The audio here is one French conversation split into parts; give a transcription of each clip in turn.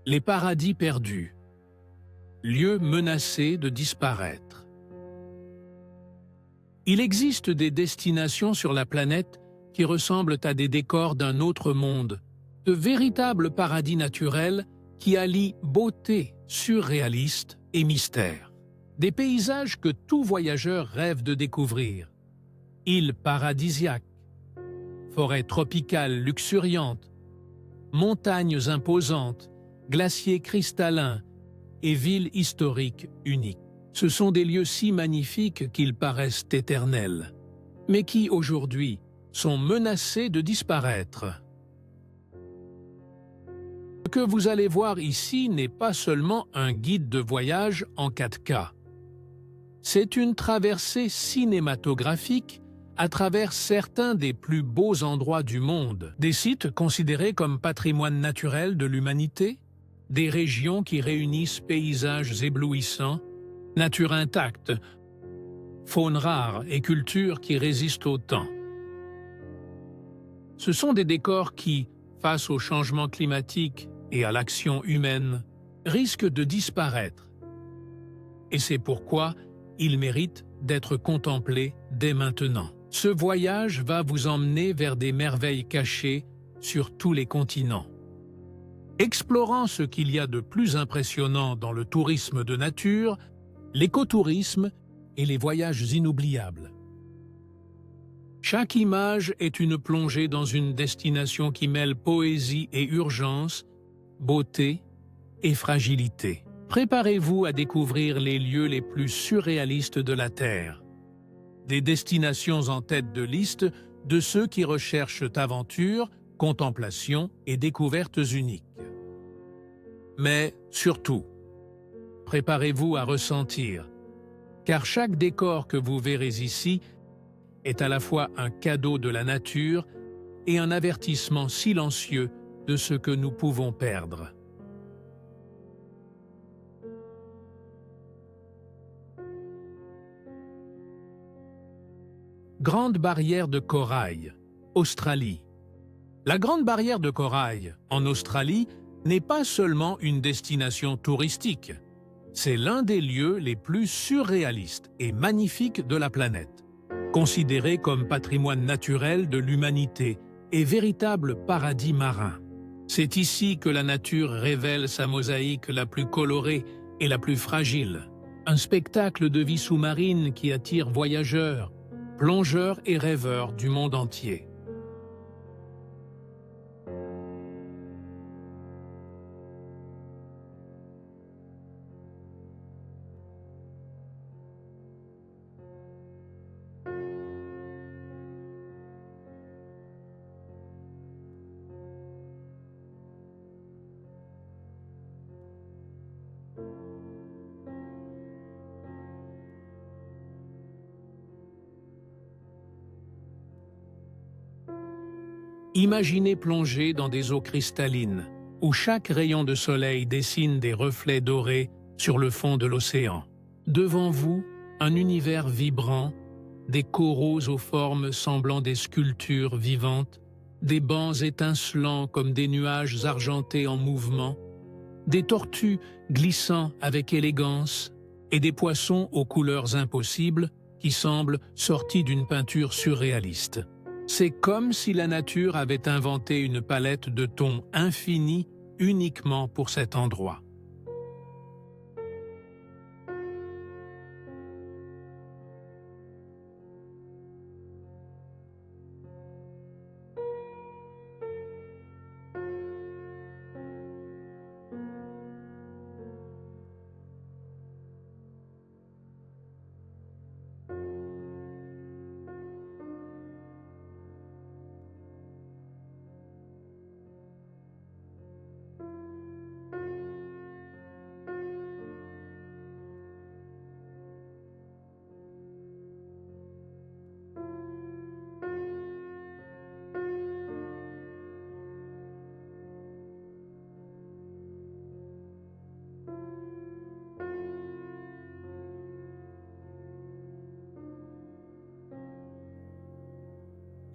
Les paradis perdus, lieux menacés de disparaître. Il existe des destinations sur la planète qui ressemblent à des décors d'un autre monde, de véritables paradis naturels qui allient beauté surréaliste et mystère. Des paysages que tout voyageur rêve de découvrir. Îles paradisiaques, forêts tropicales luxuriantes, montagnes imposantes, glaciers cristallins et villes historiques uniques. Ce sont des lieux si magnifiques qu'ils paraissent éternels, mais qui, aujourd'hui, sont menacés de disparaître. Ce que vous allez voir ici n'est pas seulement un guide de voyage en 4K. C'est une traversée cinématographique à travers certains des plus beaux endroits du monde, des sites considérés comme patrimoine naturel de l'humanité, des régions qui réunissent paysages éblouissants, nature intacte, faune rare et culture qui résistent au temps. Ce sont des décors qui, face au changement climatique et à l'action humaine, risquent de disparaître. Et c'est pourquoi ils méritent d'être contemplés dès maintenant. Ce voyage va vous emmener vers des merveilles cachées sur tous les continents. Explorant ce qu'il y a de plus impressionnant dans le tourisme de nature, l'écotourisme et les voyages inoubliables. Chaque image est une plongée dans une destination qui mêle poésie et urgence, beauté et fragilité. Préparez-vous à découvrir les lieux les plus surréalistes de la Terre. Des destinations en tête de liste de ceux qui recherchent aventure, contemplation et découvertes uniques. Mais surtout, préparez-vous à ressentir, car chaque décor que vous verrez ici est à la fois un cadeau de la nature et un avertissement silencieux de ce que nous pouvons perdre. Grande barrière de corail, Australie. La Grande barrière de corail, en Australie, n'est pas seulement une destination touristique. C'est l'un des lieux les plus surréalistes et magnifiques de la planète. Considéré comme patrimoine naturel de l'humanité et véritable paradis marin. C'est ici que la nature révèle sa mosaïque la plus colorée et la plus fragile. Un spectacle de vie sous-marine qui attire voyageurs, plongeurs et rêveurs du monde entier. Imaginez plonger dans des eaux cristallines, où chaque rayon de soleil dessine des reflets dorés sur le fond de l'océan. Devant vous, un univers vibrant, des coraux aux formes semblant des sculptures vivantes, des bancs étincelants comme des nuages argentés en mouvement, des tortues glissant avec élégance et des poissons aux couleurs impossibles qui semblent sortis d'une peinture surréaliste. C'est comme si la nature avait inventé une palette de tons infinis uniquement pour cet endroit.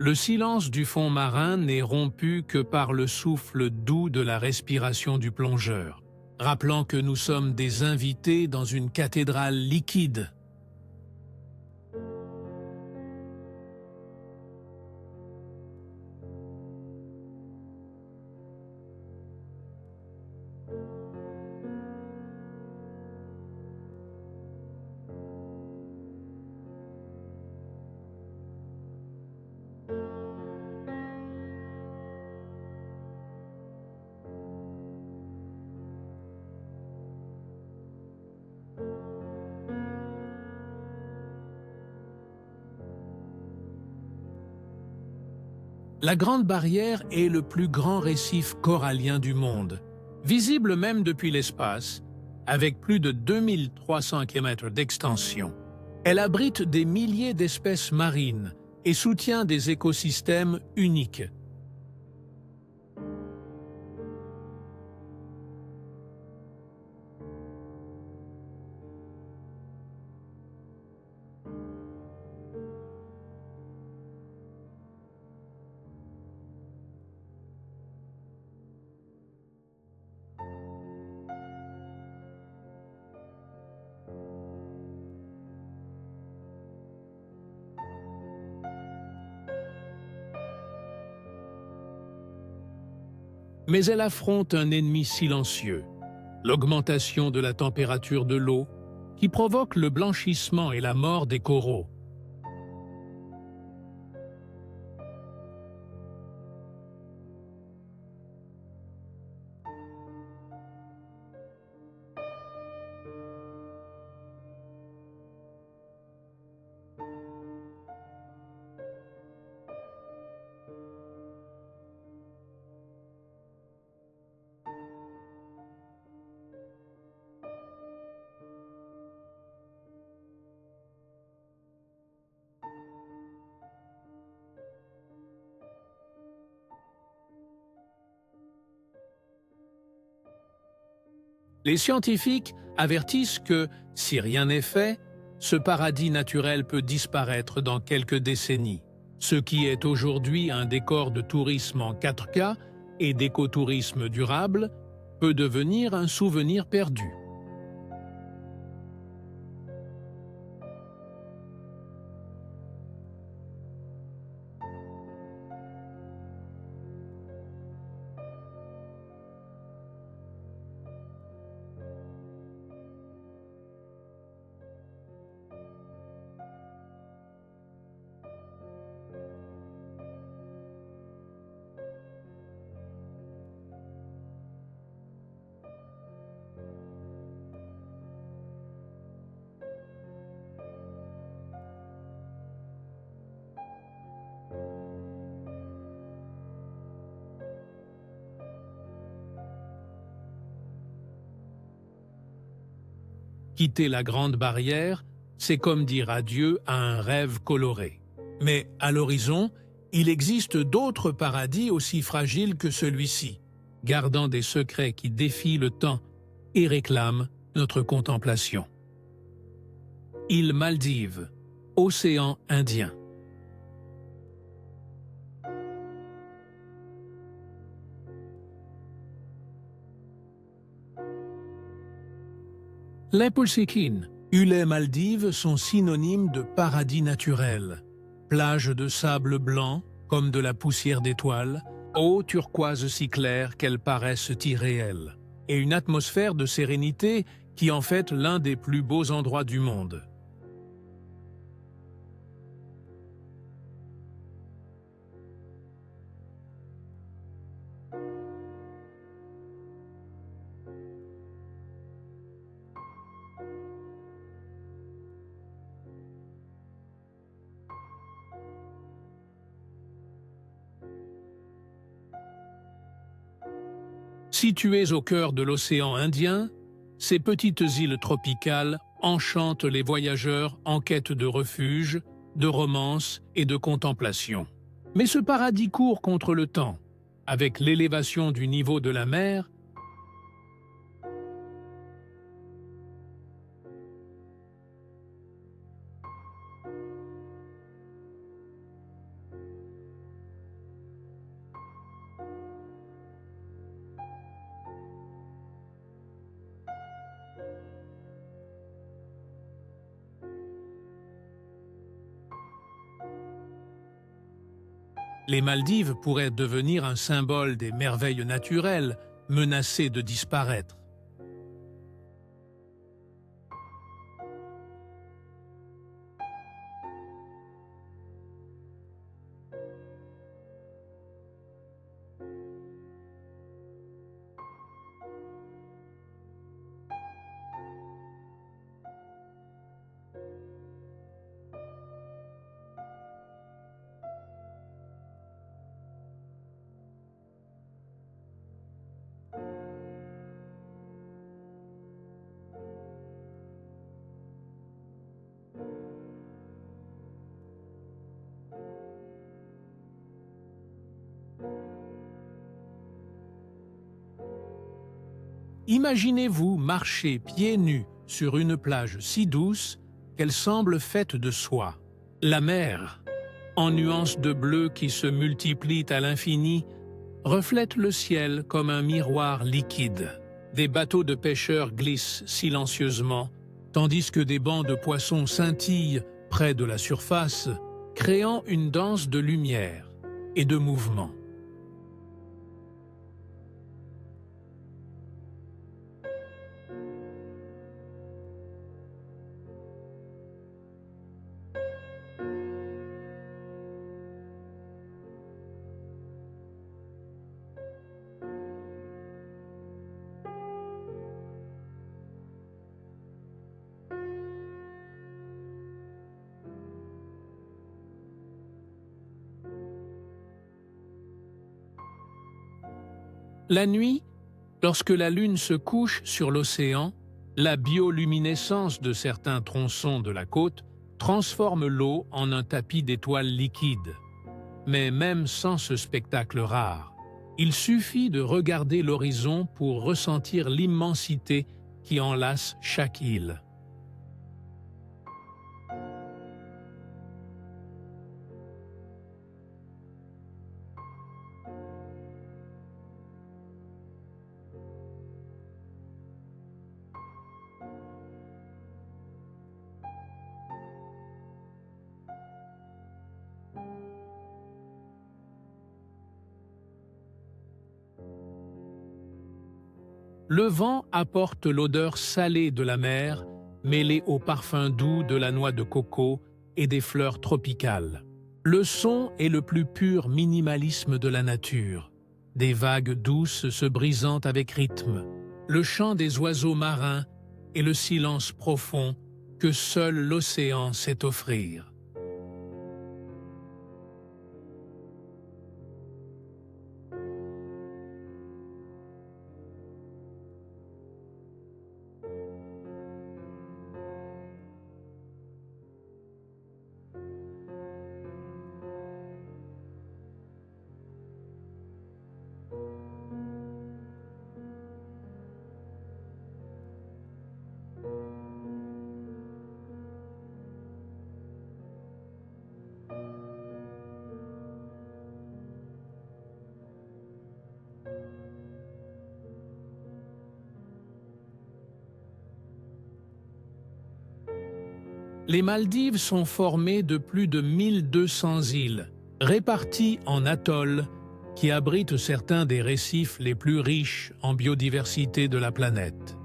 Le silence du fond marin n'est rompu que par le souffle doux de la respiration du plongeur, rappelant que nous sommes des invités dans une cathédrale liquide. La Grande Barrière est le plus grand récif corallien du monde, visible même depuis l'espace, avec plus de 2300 km d'extension. Elle abrite des milliers d'espèces marines et soutient des écosystèmes uniques. Mais elle affronte un ennemi silencieux, l'augmentation de la température de l'eau, qui provoque le blanchissement et la mort des coraux. Les scientifiques avertissent que, si rien n'est fait, ce paradis naturel peut disparaître dans quelques décennies. Ce qui est aujourd'hui un décor de tourisme en 4K et d'écotourisme durable peut devenir un souvenir perdu. Quitter la Grande Barrière, c'est comme dire adieu à un rêve coloré. Mais à l'horizon, il existe d'autres paradis aussi fragiles que celui-ci, gardant des secrets qui défient le temps et réclament notre contemplation. Île Maldives, océan Indien. Lepulsikin, îles Maldives sont synonymes de paradis naturel. Plages de sable blanc, comme de la poussière d'étoiles, eau turquoise si claire qu'elles paraissent irréelles, et une atmosphère de sérénité qui en fait l'un des plus beaux endroits du monde. Situées au cœur de l'océan Indien, ces petites îles tropicales enchantent les voyageurs en quête de refuge, de romance et de contemplation. Mais ce paradis court contre le temps. Avec l'élévation du niveau de la mer, Les Maldives pourraient devenir un symbole des merveilles naturelles menacées de disparaître. Imaginez-vous marcher pieds nus sur une plage si douce qu'elle semble faite de soie. La mer, en nuances de bleu qui se multiplient à l'infini, reflète le ciel comme un miroir liquide. Des bateaux de pêcheurs glissent silencieusement, tandis que des bancs de poissons scintillent près de la surface, créant une danse de lumière et de mouvement. La nuit, lorsque la lune se couche sur l'océan, la bioluminescence de certains tronçons de la côte transforme l'eau en un tapis d'étoiles liquides. Mais même sans ce spectacle rare, il suffit de regarder l'horizon pour ressentir l'immensité qui enlace chaque île. Le vent apporte l'odeur salée de la mer, mêlée au parfum doux de la noix de coco et des fleurs tropicales. Le son est le plus pur minimalisme de la nature. Des vagues douces se brisant avec rythme, le chant des oiseaux marins et le silence profond que seul l'océan sait offrir. Les Maldives sont formées de plus de 1200 îles, réparties en atolls, qui abritent certains des récifs les plus riches en biodiversité de la planète.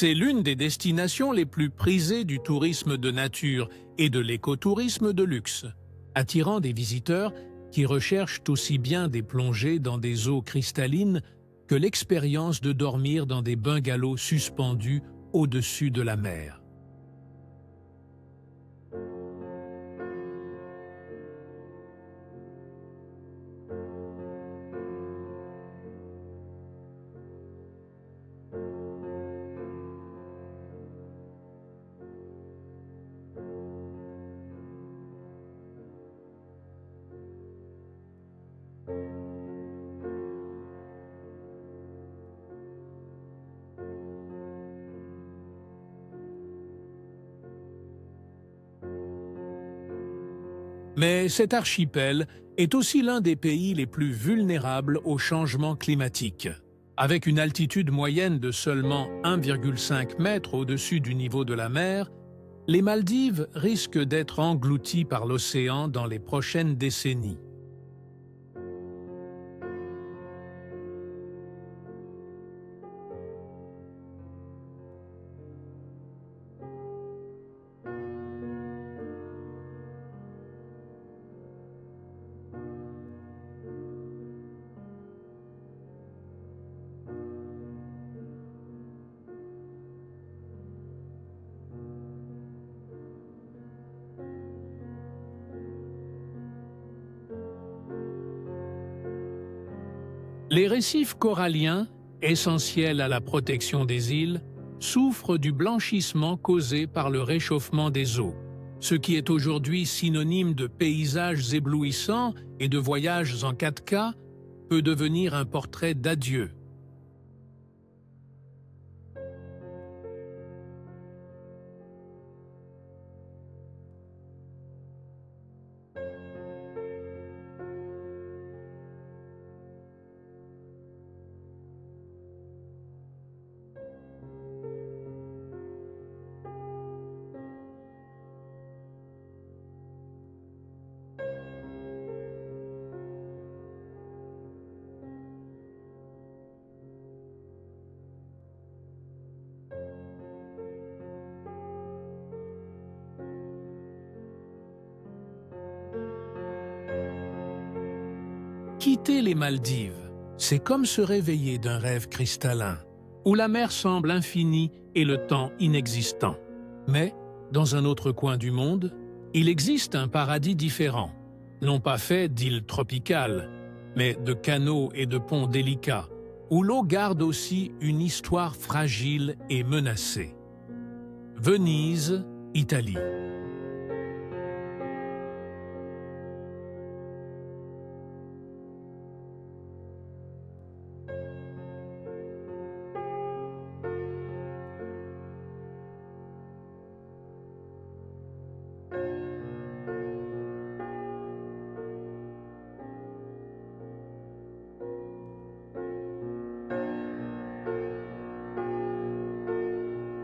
C'est l'une des destinations les plus prisées du tourisme de nature et de l'écotourisme de luxe, attirant des visiteurs qui recherchent aussi bien des plongées dans des eaux cristallines que l'expérience de dormir dans des bungalows suspendus au-dessus de la mer. Mais cet archipel est aussi l'un des pays les plus vulnérables au changement climatique. Avec une altitude moyenne de seulement 1,5 mètre au-dessus du niveau de la mer, les Maldives risquent d'être englouties par l'océan dans les prochaines décennies. Les récifs coralliens, essentiels à la protection des îles, souffrent du blanchissement causé par le réchauffement des eaux, ce qui est aujourd'hui synonyme de paysages éblouissants et de voyages en 4K peut devenir un portrait d'adieu. Quitter les Maldives, c'est comme se réveiller d'un rêve cristallin, où la mer semble infinie et le temps inexistant. Mais, dans un autre coin du monde, il existe un paradis différent, non pas fait d'îles tropicales, mais de canaux et de ponts délicats, où l'eau garde aussi une histoire fragile et menacée. Venise, Italie.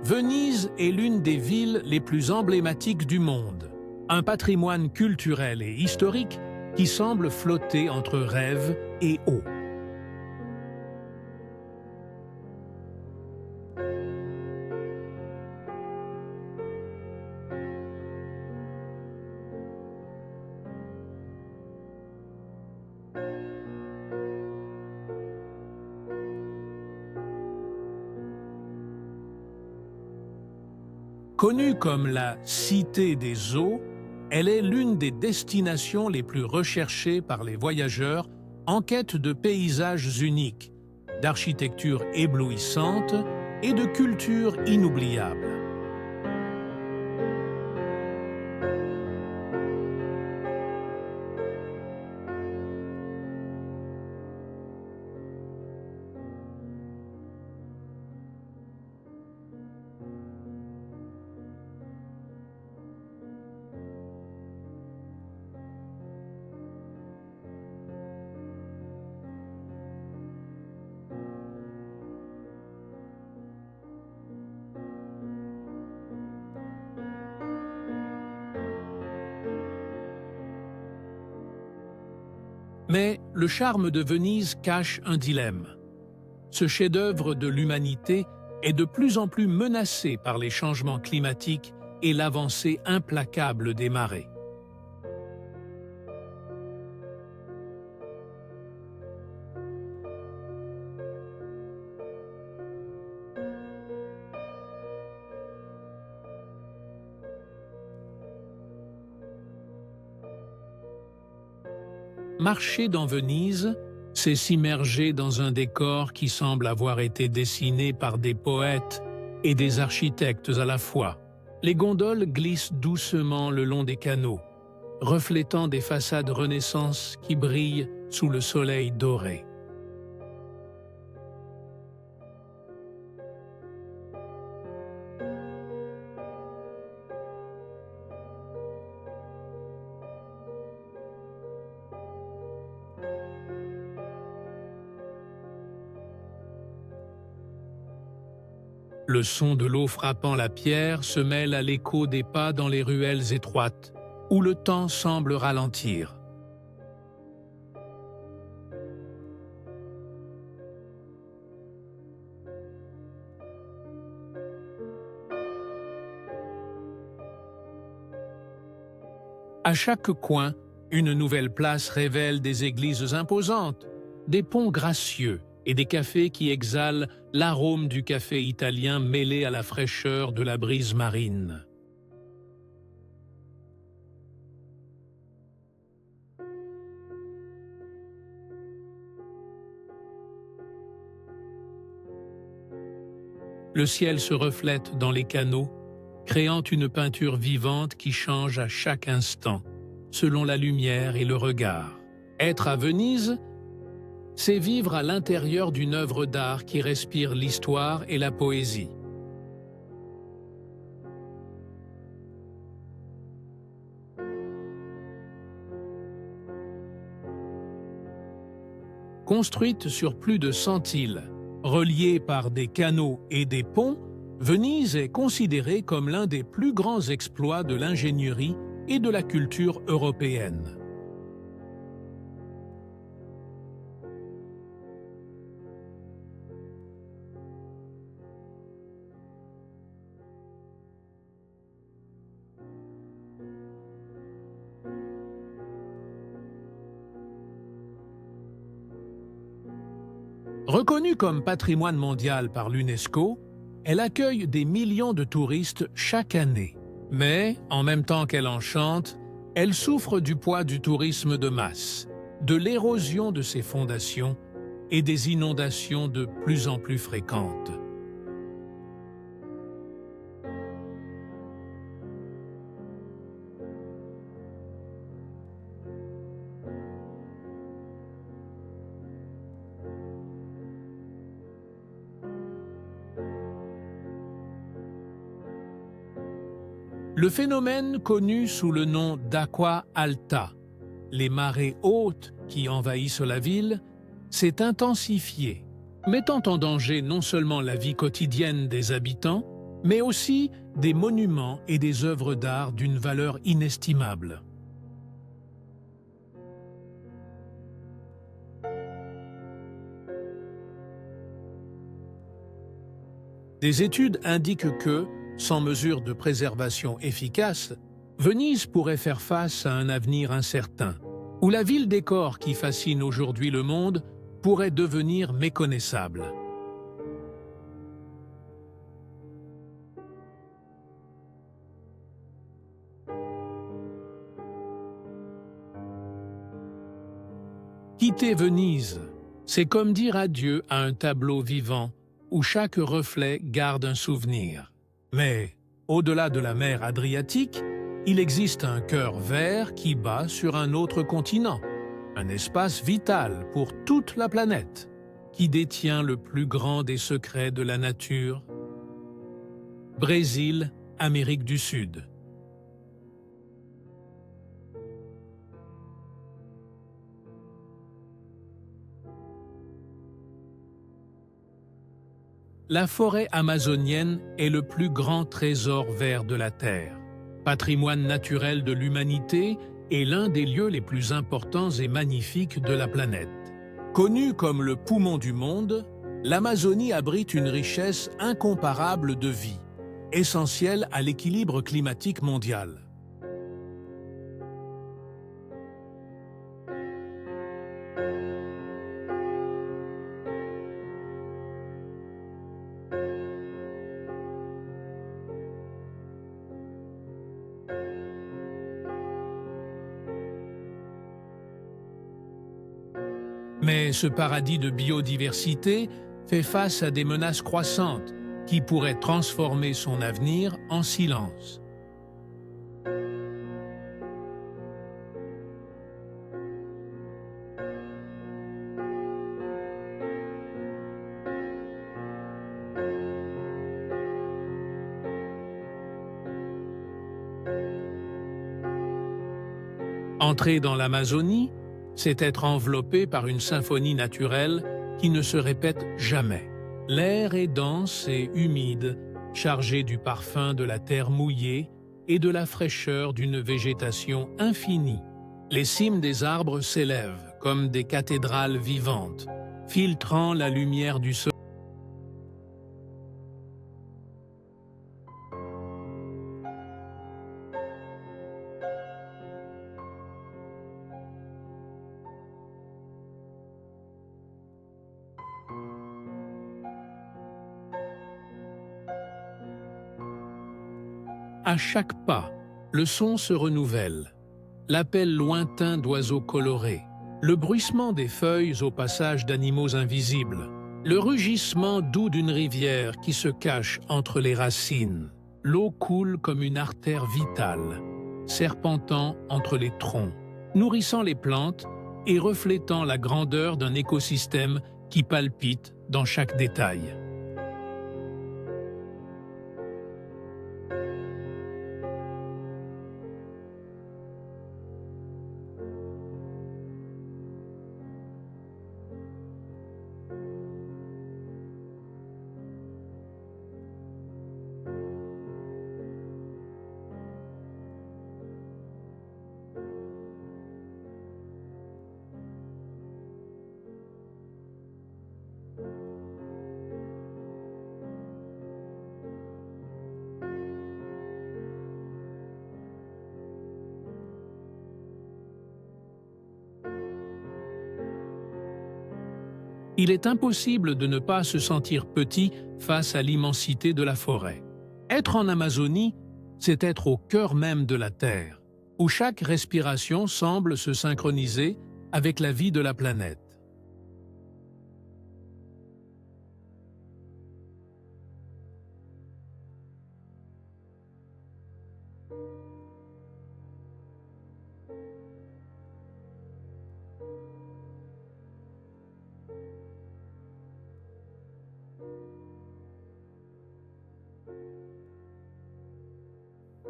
Venise est l'une des villes les plus emblématiques du monde, un patrimoine culturel et historique qui semble flotter entre rêve et eau. Connue comme la Cité des eaux, elle est l'une des destinations les plus recherchées par les voyageurs en quête de paysages uniques, d'architecture éblouissante et de culture inoubliable. Mais le charme de Venise cache un dilemme. Ce chef-d'œuvre de l'humanité est de plus en plus menacée par les changements climatiques et l'avancée implacable des marées. Marcher dans Venise, c'est s'immerger dans un décor qui semble avoir été dessiné par des poètes et des architectes à la fois. Les gondoles glissent doucement le long des canaux, reflétant des façades Renaissance qui brillent sous le soleil doré. Le son de l'eau frappant la pierre se mêle à l'écho des pas dans les ruelles étroites, où le temps semble ralentir. À chaque coin, une nouvelle place révèle des églises imposantes, des ponts gracieux et des cafés qui exhalent l'arôme du café italien mêlé à la fraîcheur de la brise marine. Le ciel se reflète dans les canaux, créant une peinture vivante qui change à chaque instant, selon la lumière et le regard. Être à Venise, c'est vivre à l'intérieur d'une œuvre d'art qui respire l'histoire et la poésie. Construite sur plus de 100 îles, reliée par des canaux et des ponts, Venise est considérée comme l'un des plus grands exploits de l'ingénierie et de la culture européenne. Reconnue comme patrimoine mondial par l'UNESCO, elle accueille des millions de touristes chaque année. Mais, en même temps qu'elle enchante, elle souffre du poids du tourisme de masse, de l'érosion de ses fondations et des inondations de plus en plus fréquentes. Le phénomène connu sous le nom d'acqua alta, les marées hautes qui envahissent la ville, s'est intensifié, mettant en danger non seulement la vie quotidienne des habitants, mais aussi des monuments et des œuvres d'art d'une valeur inestimable. Des études indiquent que, sans mesure de préservation efficace, Venise pourrait faire face à un avenir incertain, où la ville décor qui fascine aujourd'hui le monde pourrait devenir méconnaissable. Quitter Venise, c'est comme dire adieu à un tableau vivant où chaque reflet garde un souvenir. Mais, au-delà de la mer Adriatique, il existe un cœur vert qui bat sur un autre continent, un espace vital pour toute la planète, qui détient le plus grand des secrets de la nature. Brésil, Amérique du Sud. La forêt amazonienne est le plus grand trésor vert de la Terre. Patrimoine naturel de l'humanité et l'un des lieux les plus importants et magnifiques de la planète. Connue comme le poumon du monde, L'Amazonie abrite une richesse incomparable de vie, essentielle à l'équilibre climatique mondial. Mais ce paradis de biodiversité fait face à des menaces croissantes qui pourraient transformer son avenir en silence. Entrer dans l'Amazonie, c'est être enveloppé par une symphonie naturelle qui ne se répète jamais. L'air est dense et humide, chargé du parfum de la terre mouillée et de la fraîcheur d'une végétation infinie. Les cimes des arbres s'élèvent comme des cathédrales vivantes, filtrant la lumière du soleil. À chaque pas, le son se renouvelle. L'appel lointain d'oiseaux colorés, le bruissement des feuilles au passage d'animaux invisibles, le rugissement doux d'une rivière qui se cache entre les racines. L'eau coule comme une artère vitale, serpentant entre les troncs, nourrissant les plantes et reflétant la grandeur d'un écosystème qui palpite dans chaque détail. Il est impossible de ne pas se sentir petit face à l'immensité de la forêt. Être en Amazonie, c'est être au cœur même de la Terre, où chaque respiration semble se synchroniser avec la vie de la planète.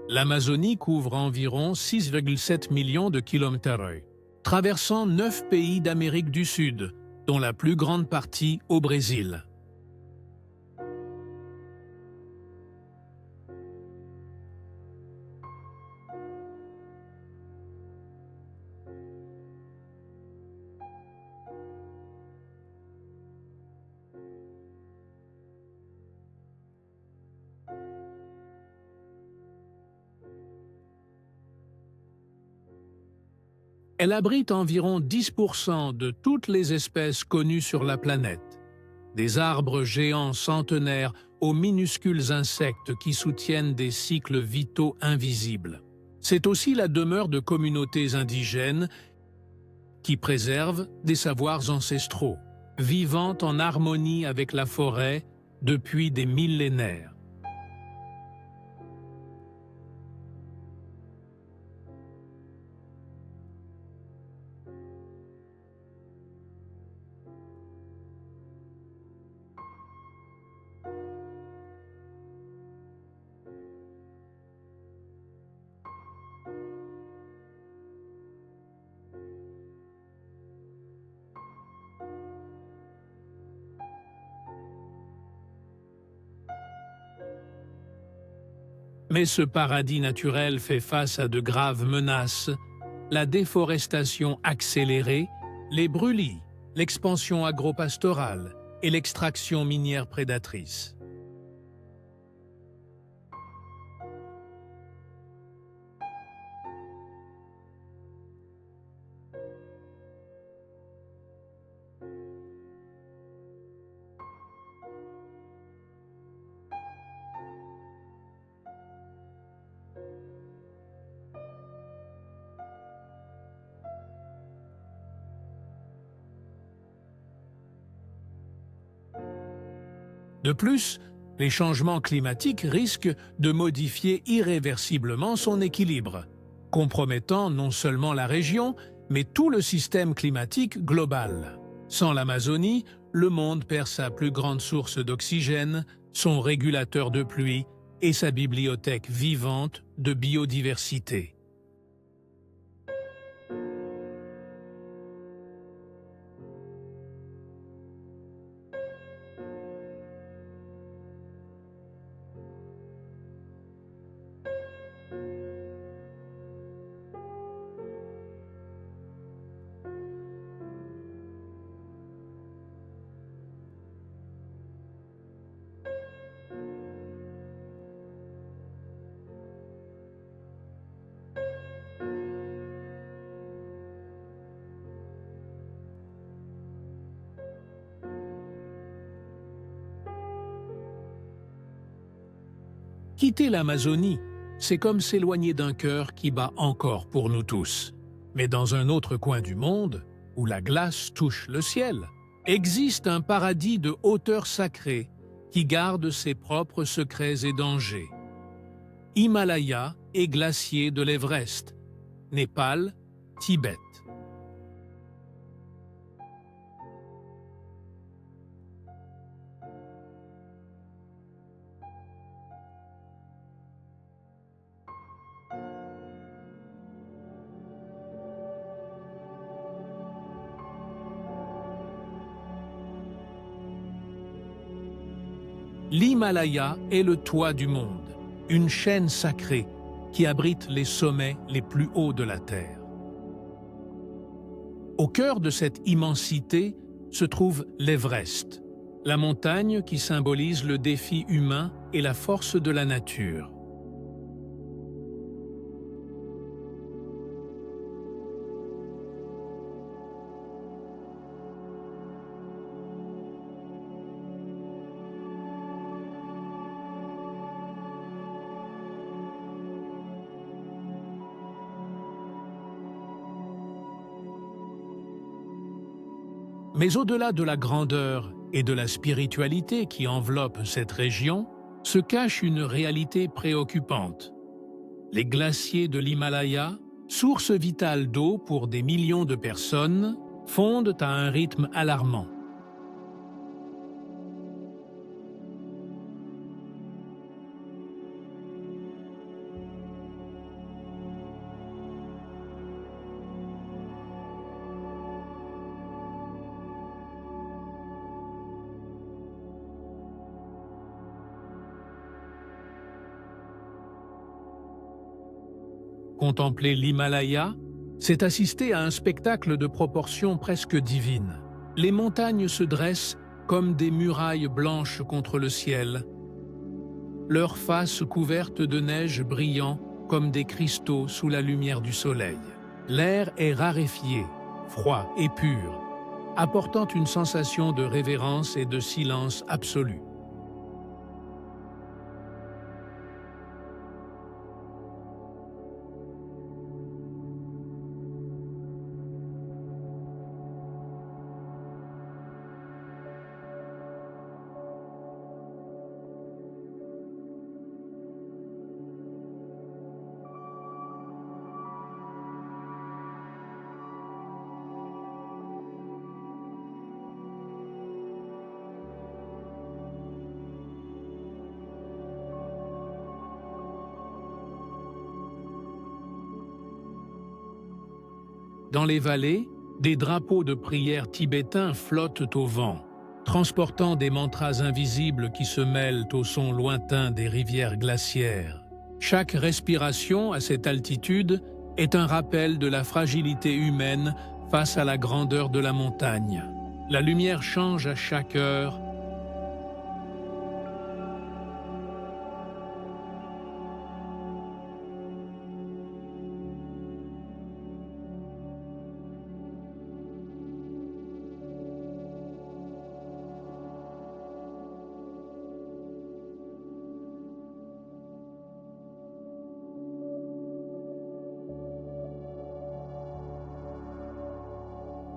L'Amazonie couvre environ 6,7 millions de kilomètres, traversant 9 pays d'Amérique du Sud, dont la plus grande partie au Brésil. Elle abrite environ 10% de toutes les espèces connues sur la planète. Des arbres géants centenaires aux minuscules insectes qui soutiennent des cycles vitaux invisibles. C'est aussi la demeure de communautés indigènes qui préservent des savoirs ancestraux, vivant en harmonie avec la forêt depuis des millénaires. Mais ce paradis naturel fait face à de graves menaces, la déforestation accélérée, les brûlis, l'expansion agropastorale et l'extraction minière prédatrice. De plus, les changements climatiques risquent de modifier irréversiblement son équilibre, compromettant non seulement la région, mais tout le système climatique global. Sans l'Amazonie, le monde perd sa plus grande source d'oxygène, son régulateur de pluie et sa bibliothèque vivante de biodiversité. Quitter l'Amazonie, c'est comme s'éloigner d'un cœur qui bat encore pour nous tous. Mais dans un autre coin du monde, où la glace touche le ciel, existe un paradis de hauteur sacrée qui garde ses propres secrets et dangers. Himalaya et glacier de l'Everest, Népal, Tibet. L'Himalaya est le toit du monde, une chaîne sacrée qui abrite les sommets les plus hauts de la Terre. Au cœur de cette immensité se trouve l'Everest, la montagne qui symbolise le défi humain et la force de la nature. Mais au-delà de la grandeur et de la spiritualité qui enveloppe cette région, se cache une réalité préoccupante. Les glaciers de l'Himalaya, source vitale d'eau pour des millions de personnes, fondent à un rythme alarmant. Contempler l'Himalaya, c'est assister à un spectacle de proportions presque divines. Les montagnes se dressent comme des murailles blanches contre le ciel, leurs faces couvertes de neige brillant comme des cristaux sous la lumière du soleil. L'air est raréfié, froid et pur, apportant une sensation de révérence et de silence absolu. Dans les vallées, des drapeaux de prière tibétains flottent au vent, transportant des mantras invisibles qui se mêlent au son lointain des rivières glaciaires. Chaque respiration à cette altitude est un rappel de la fragilité humaine face à la grandeur de la montagne. La lumière change à chaque heure.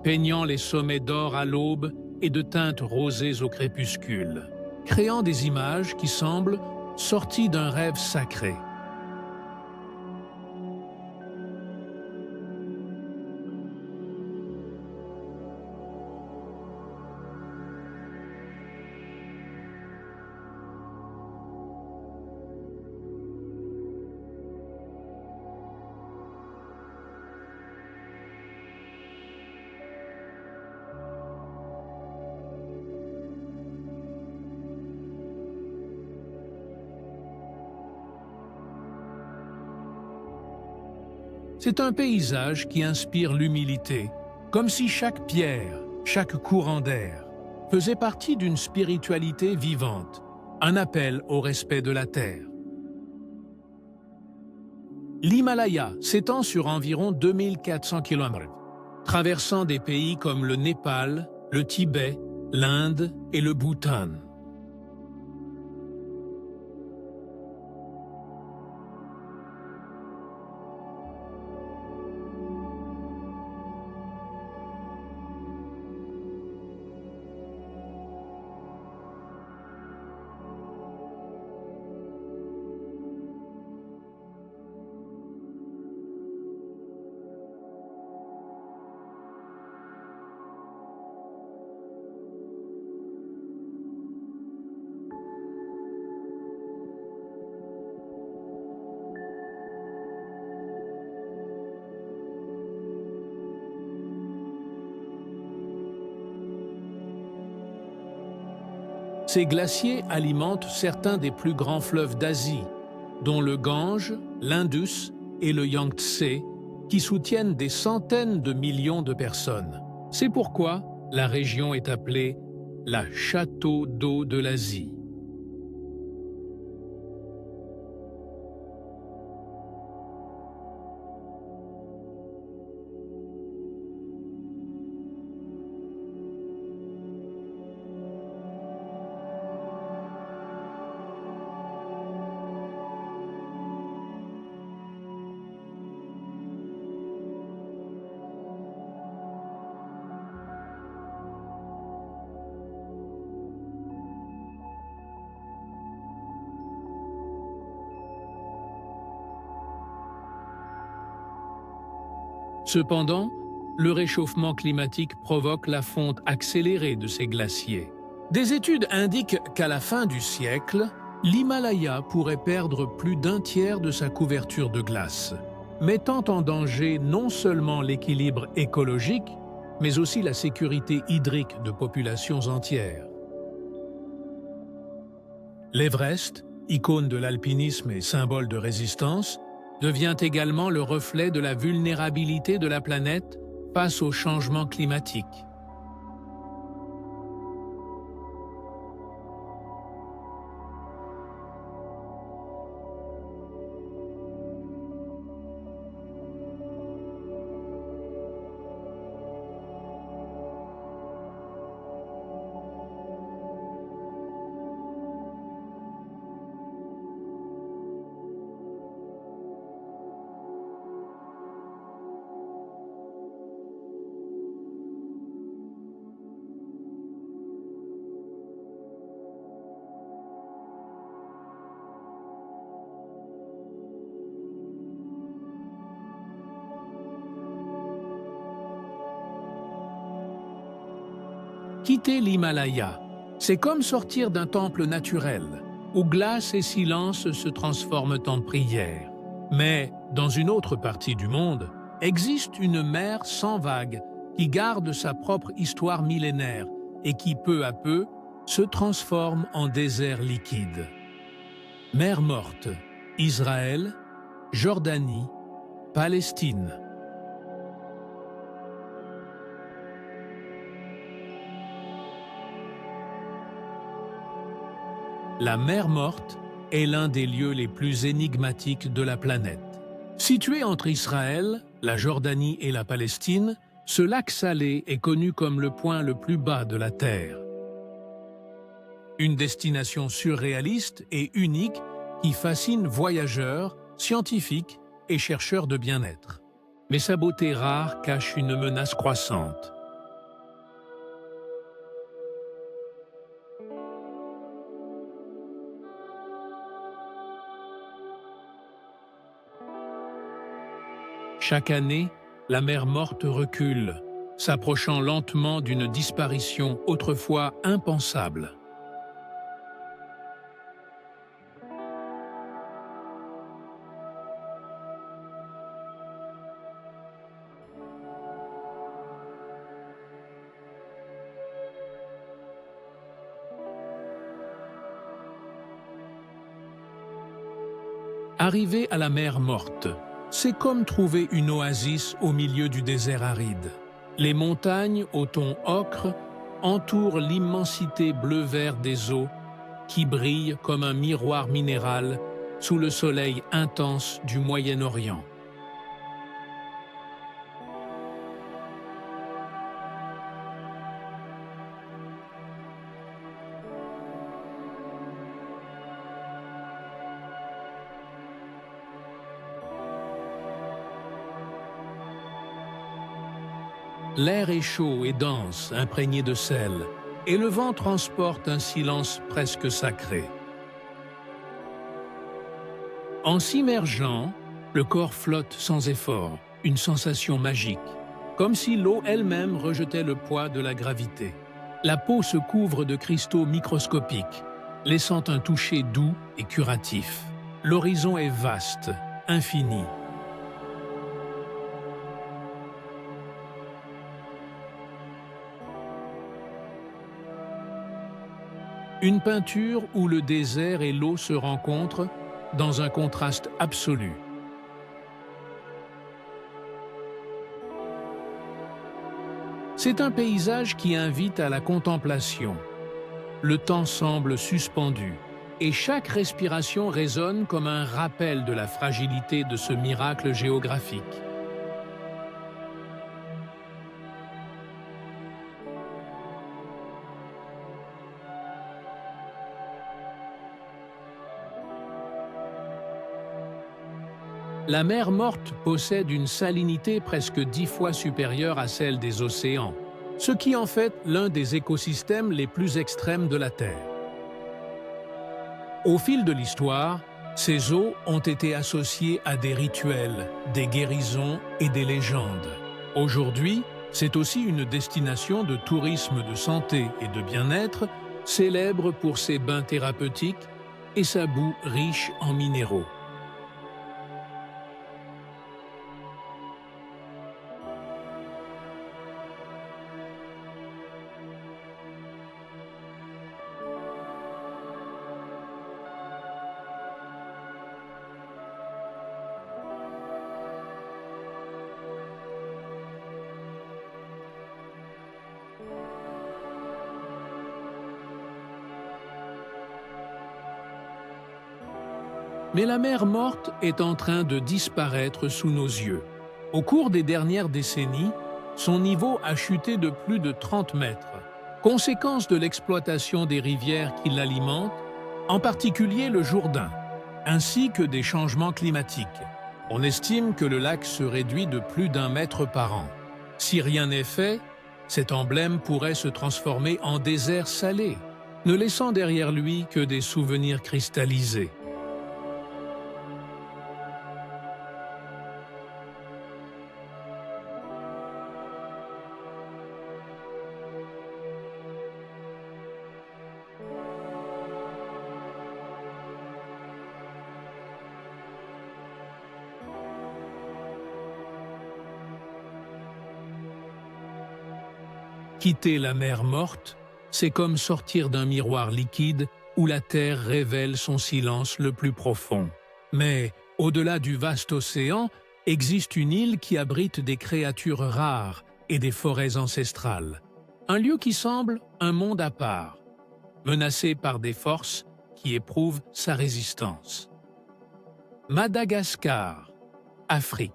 Peignant les sommets d'or à l'aube et de teintes rosées au crépuscule, créant des images qui semblent sorties d'un rêve sacré. C'est un paysage qui inspire l'humilité, comme si chaque pierre, chaque courant d'air, faisait partie d'une spiritualité vivante, un appel au respect de la terre. L'Himalaya s'étend sur environ 2400 km, traversant des pays comme le Népal, le Tibet, l'Inde et le Bhoutan. Ces glaciers alimentent certains des plus grands fleuves d'Asie, dont le Gange, l'Indus et le Yangtze, qui soutiennent des centaines de millions de personnes. C'est pourquoi la région est appelée la Château d'eau de l'Asie. Cependant, le réchauffement climatique provoque la fonte accélérée de ces glaciers. Des études indiquent qu'à la fin du siècle, l'Himalaya pourrait perdre plus d'un tiers de sa couverture de glace, mettant en danger non seulement l'équilibre écologique, mais aussi la sécurité hydrique de populations entières. L'Everest, icône de l'alpinisme et symbole de résistance, devient également le reflet de la vulnérabilité de la planète face au changement climatique. Quitter l'Himalaya, c'est comme sortir d'un temple naturel, où glace et silence se transforment en prière. Mais, dans une autre partie du monde, existe une mer sans vagues qui garde sa propre histoire millénaire et qui, peu à peu, se transforme en désert liquide. Mer morte, Israël, Jordanie, Palestine. la mer Morte est l'un des lieux les plus énigmatiques de la planète. Situé entre Israël, la Jordanie et la Palestine, ce lac salé est connu comme le point le plus bas de la Terre. Une destination surréaliste et unique qui fascine voyageurs, scientifiques et chercheurs de bien-être. Mais sa beauté rare cache une menace croissante. Chaque année, la mer Morte recule, s'approchant lentement d'une disparition autrefois impensable. Arriver à la mer Morte, c'est comme trouver une oasis au milieu du désert aride. Les montagnes au ton ocre entourent l'immensité bleu-vert des eaux qui brillent comme un miroir minéral sous le soleil intense du Moyen-Orient. L'air est chaud et dense, imprégné de sel, et le vent transporte un silence presque sacré. En s'immergeant, le corps flotte sans effort, une sensation magique, comme si l'eau elle-même rejetait le poids de la gravité. La peau se couvre de cristaux microscopiques, laissant un toucher doux et curatif. L'horizon est vaste, infini. Une peinture où le désert et l'eau se rencontrent dans un contraste absolu. C'est un paysage qui invite à la contemplation. Le temps semble suspendu et chaque respiration résonne comme un rappel de la fragilité de ce miracle géographique. La mer Morte possède une salinité presque 10 fois supérieure à celle des océans, ce qui en fait l'un des écosystèmes les plus extrêmes de la Terre. Au fil de l'histoire, ces eaux ont été associées à des rituels, des guérisons et des légendes. Aujourd'hui, c'est aussi une destination de tourisme de santé et de bien-être, célèbre pour ses bains thérapeutiques et sa boue riche en minéraux. Mais la mer Morte est en train de disparaître sous nos yeux. Au cours des dernières décennies, son niveau a chuté de plus de 30 mètres, conséquence de l'exploitation des rivières qui l'alimentent, en particulier le Jourdain, ainsi que des changements climatiques. On estime que le lac se réduit de plus d'1 mètre par an. Si rien n'est fait, cet emblème pourrait se transformer en désert salé, ne laissant derrière lui que des souvenirs cristallisés. Quitter la mer Morte, c'est comme sortir d'un miroir liquide où la Terre révèle son silence le plus profond. Mais, au-delà du vaste océan, existe une île qui abrite des créatures rares et des forêts ancestrales. Un lieu qui semble un monde à part, menacé par des forces qui éprouvent sa résistance. Madagascar, Afrique.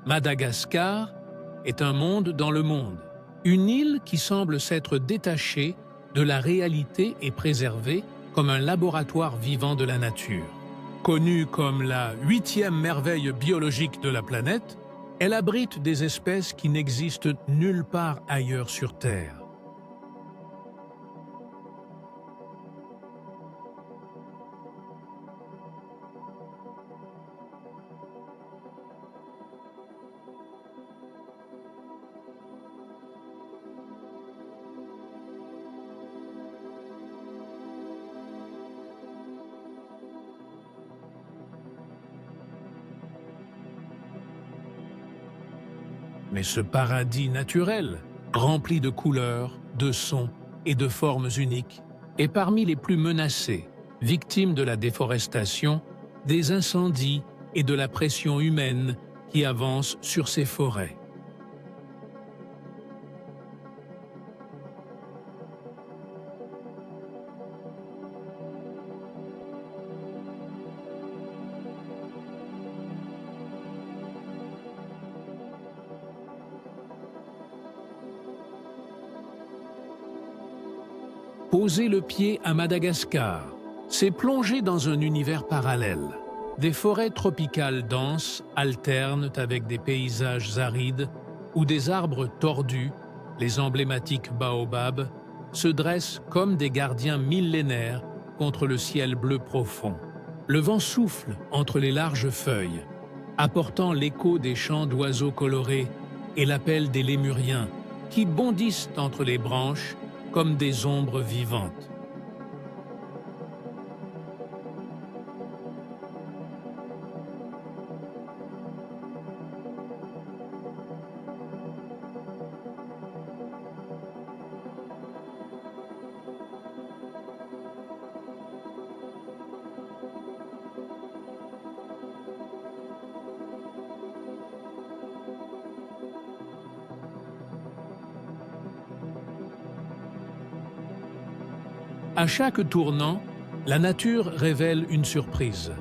Madagascar est un monde dans le monde, une île qui semble s'être détachée de la réalité et préservée comme un laboratoire vivant de la nature. Connue comme la 8e merveille biologique de la planète, elle abrite des espèces qui n'existent nulle part ailleurs sur Terre. Mais ce paradis naturel, rempli de couleurs, de sons et de formes uniques, est parmi les plus menacés, victime de la déforestation, des incendies et de la pression humaine qui avance sur ses forêts. Poser le pied à Madagascar, c'est plonger dans un univers parallèle. Des forêts tropicales denses alternent avec des paysages arides où des arbres tordus, les emblématiques baobabs, se dressent comme des gardiens millénaires contre le ciel bleu profond. Le vent souffle entre les larges feuilles, apportant l'écho des chants d'oiseaux colorés et l'appel des lémuriens qui bondissent entre les branches comme des ombres vivantes. À chaque tournant, la nature révèle une surprise.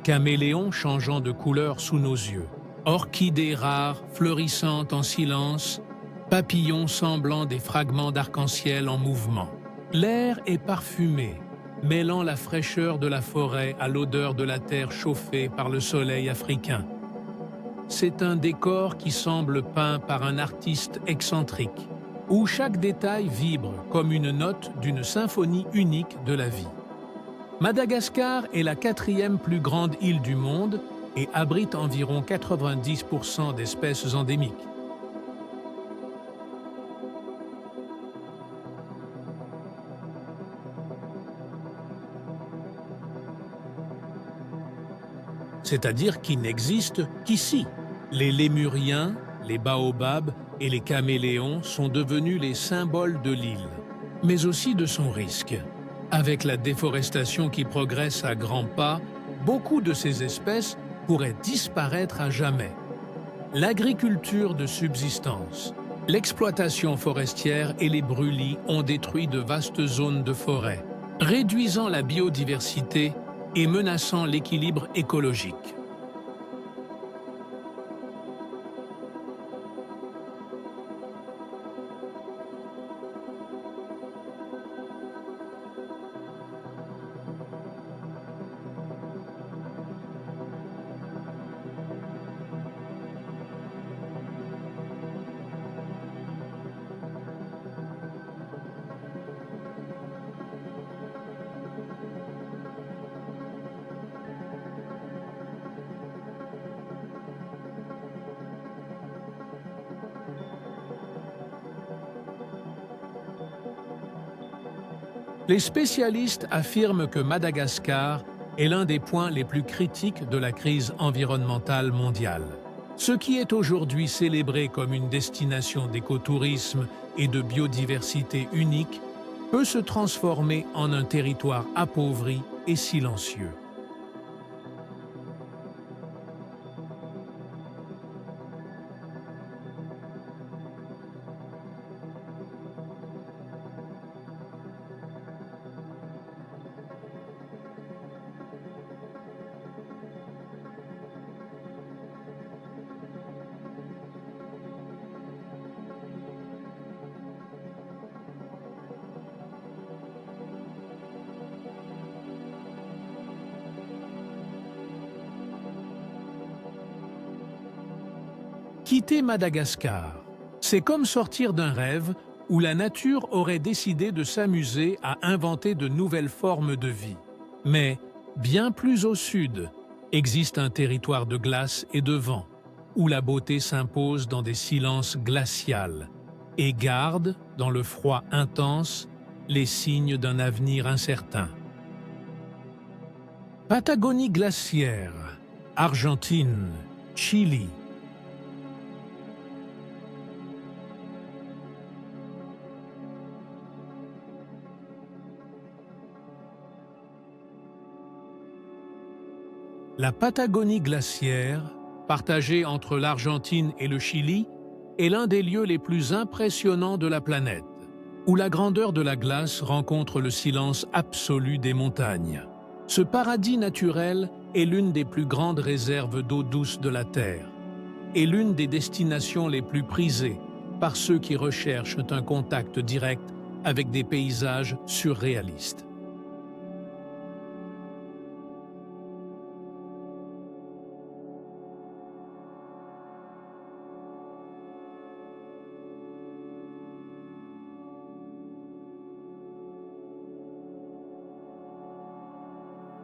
Caméléons changeant de couleur sous nos yeux, orchidées rares fleurissant en silence, papillons semblant des fragments d'arc-en-ciel en mouvement. L'air est parfumé, mêlant la fraîcheur de la forêt à l'odeur de la terre chauffée par le soleil africain. C'est un décor qui semble peint par un artiste excentrique, où chaque détail vibre comme une note d'une symphonie unique de la vie. Madagascar est la 4e plus grande île du monde et abrite environ 90% d'espèces endémiques. C'est-à-dire qu'il n'existe qu'ici. Les lémuriens, les baobabs et les caméléons sont devenus les symboles de l'île, mais aussi de son risque. Avec la déforestation qui progresse à grands pas, beaucoup de ces espèces pourraient disparaître à jamais. L'agriculture de subsistance, l'exploitation forestière et les brûlis ont détruit de vastes zones de forêt, réduisant la biodiversité et menaçant l'équilibre écologique. Les spécialistes affirment que Madagascar est l'un des points les plus critiques de la crise environnementale mondiale. Ce qui est aujourd'hui célébré comme une destination d'écotourisme et de biodiversité unique peut se transformer en un territoire appauvri et silencieux. Quitter Madagascar, c'est comme sortir d'un rêve où la nature aurait décidé de s'amuser à inventer de nouvelles formes de vie. Mais, bien plus au sud, existe un territoire de glace et de vent, où la beauté s'impose dans des silences glacials et garde, dans le froid intense, les signes d'un avenir incertain. Patagonie glaciaire, Argentine, Chili. La Patagonie glaciaire, partagée entre l'Argentine et le Chili, est l'un des lieux les plus impressionnants de la planète, où la grandeur de la glace rencontre le silence absolu des montagnes. Ce paradis naturel est l'une des plus grandes réserves d'eau douce de la Terre et l'une des destinations les plus prisées par ceux qui recherchent un contact direct avec des paysages surréalistes.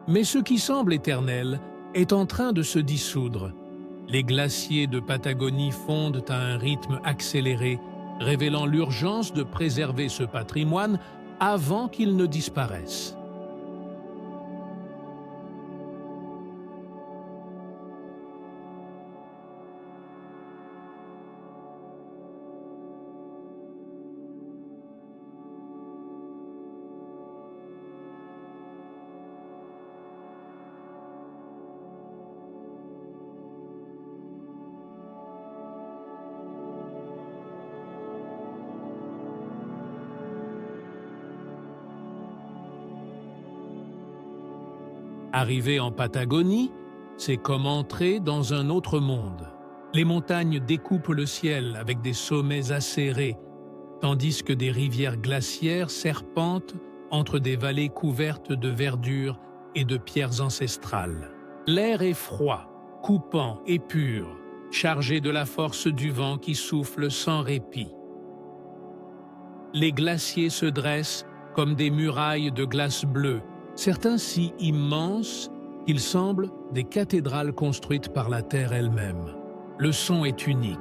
Mais ce qui semble éternel est en train de se dissoudre. Les glaciers de Patagonie fondent à un rythme accéléré, révélant l'urgence de préserver ce patrimoine avant qu'il ne disparaisse. Arriver en Patagonie, c'est comme entrer dans un autre monde. Les montagnes découpent le ciel avec des sommets acérés, tandis que des rivières glaciaires serpentent entre des vallées couvertes de verdure et de pierres ancestrales. L'air est froid, coupant et pur, chargé de la force du vent qui souffle sans répit. Les glaciers se dressent comme des murailles de glace bleue, certains si immenses qu'ils semblent des cathédrales construites par la Terre elle-même. Le son est unique.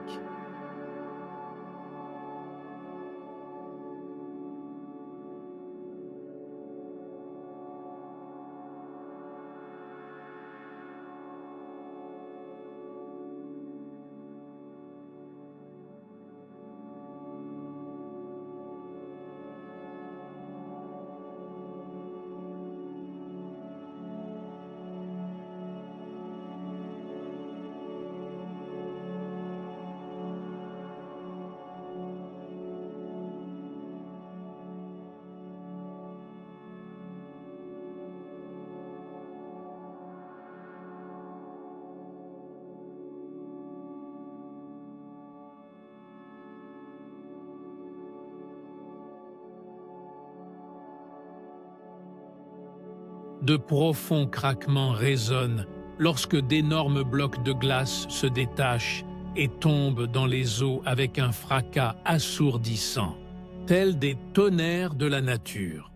De profonds craquements résonnent lorsque d'énormes blocs de glace se détachent et tombent dans les eaux avec un fracas assourdissant, tels des tonnerres de la nature.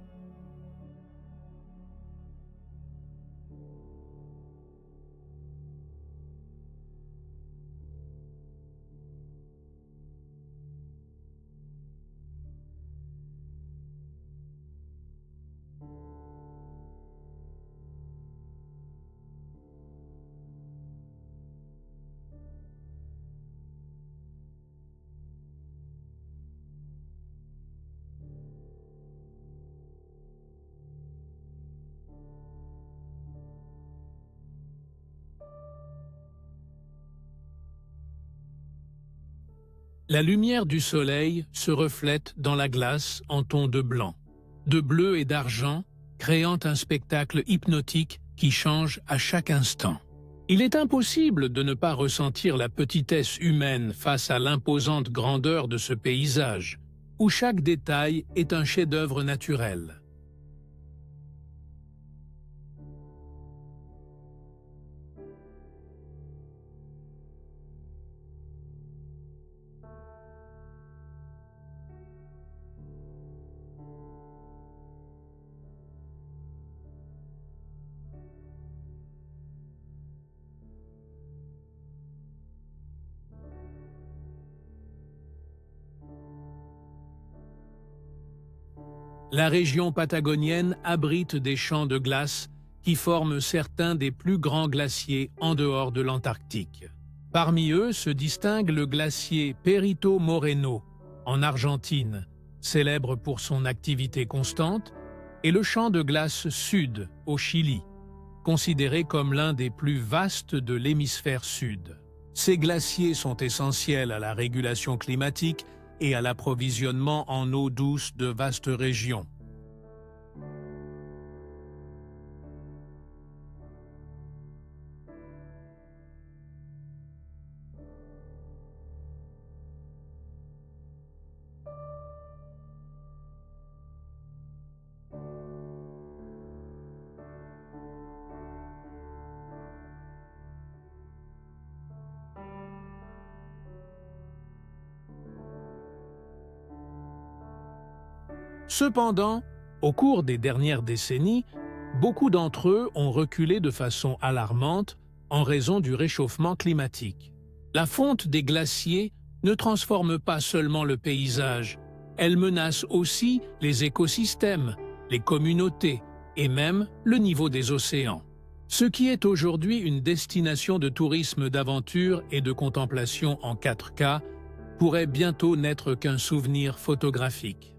La lumière du soleil se reflète dans la glace en tons de blanc, de bleu et d'argent, créant un spectacle hypnotique qui change à chaque instant. Il est impossible de ne pas ressentir la petitesse humaine face à l'imposante grandeur de ce paysage, où chaque détail est un chef-d'œuvre naturel. La région patagonienne abrite des champs de glace qui forment certains des plus grands glaciers en dehors de l'Antarctique. Parmi eux se distingue le glacier Perito Moreno, en Argentine, célèbre pour son activité constante, et le champ de glace Sud, au Chili, considéré comme l'un des plus vastes de l'hémisphère sud. Ces glaciers sont essentiels à la régulation climatique et à l'approvisionnement en eau douce de vastes régions. Cependant, au cours des dernières décennies, beaucoup d'entre eux ont reculé de façon alarmante en raison du réchauffement climatique. La fonte des glaciers ne transforme pas seulement le paysage, elle menace aussi les écosystèmes, les communautés et même le niveau des océans. Ce qui est aujourd'hui une destination de tourisme d'aventure et de contemplation en 4K pourrait bientôt n'être qu'un souvenir photographique.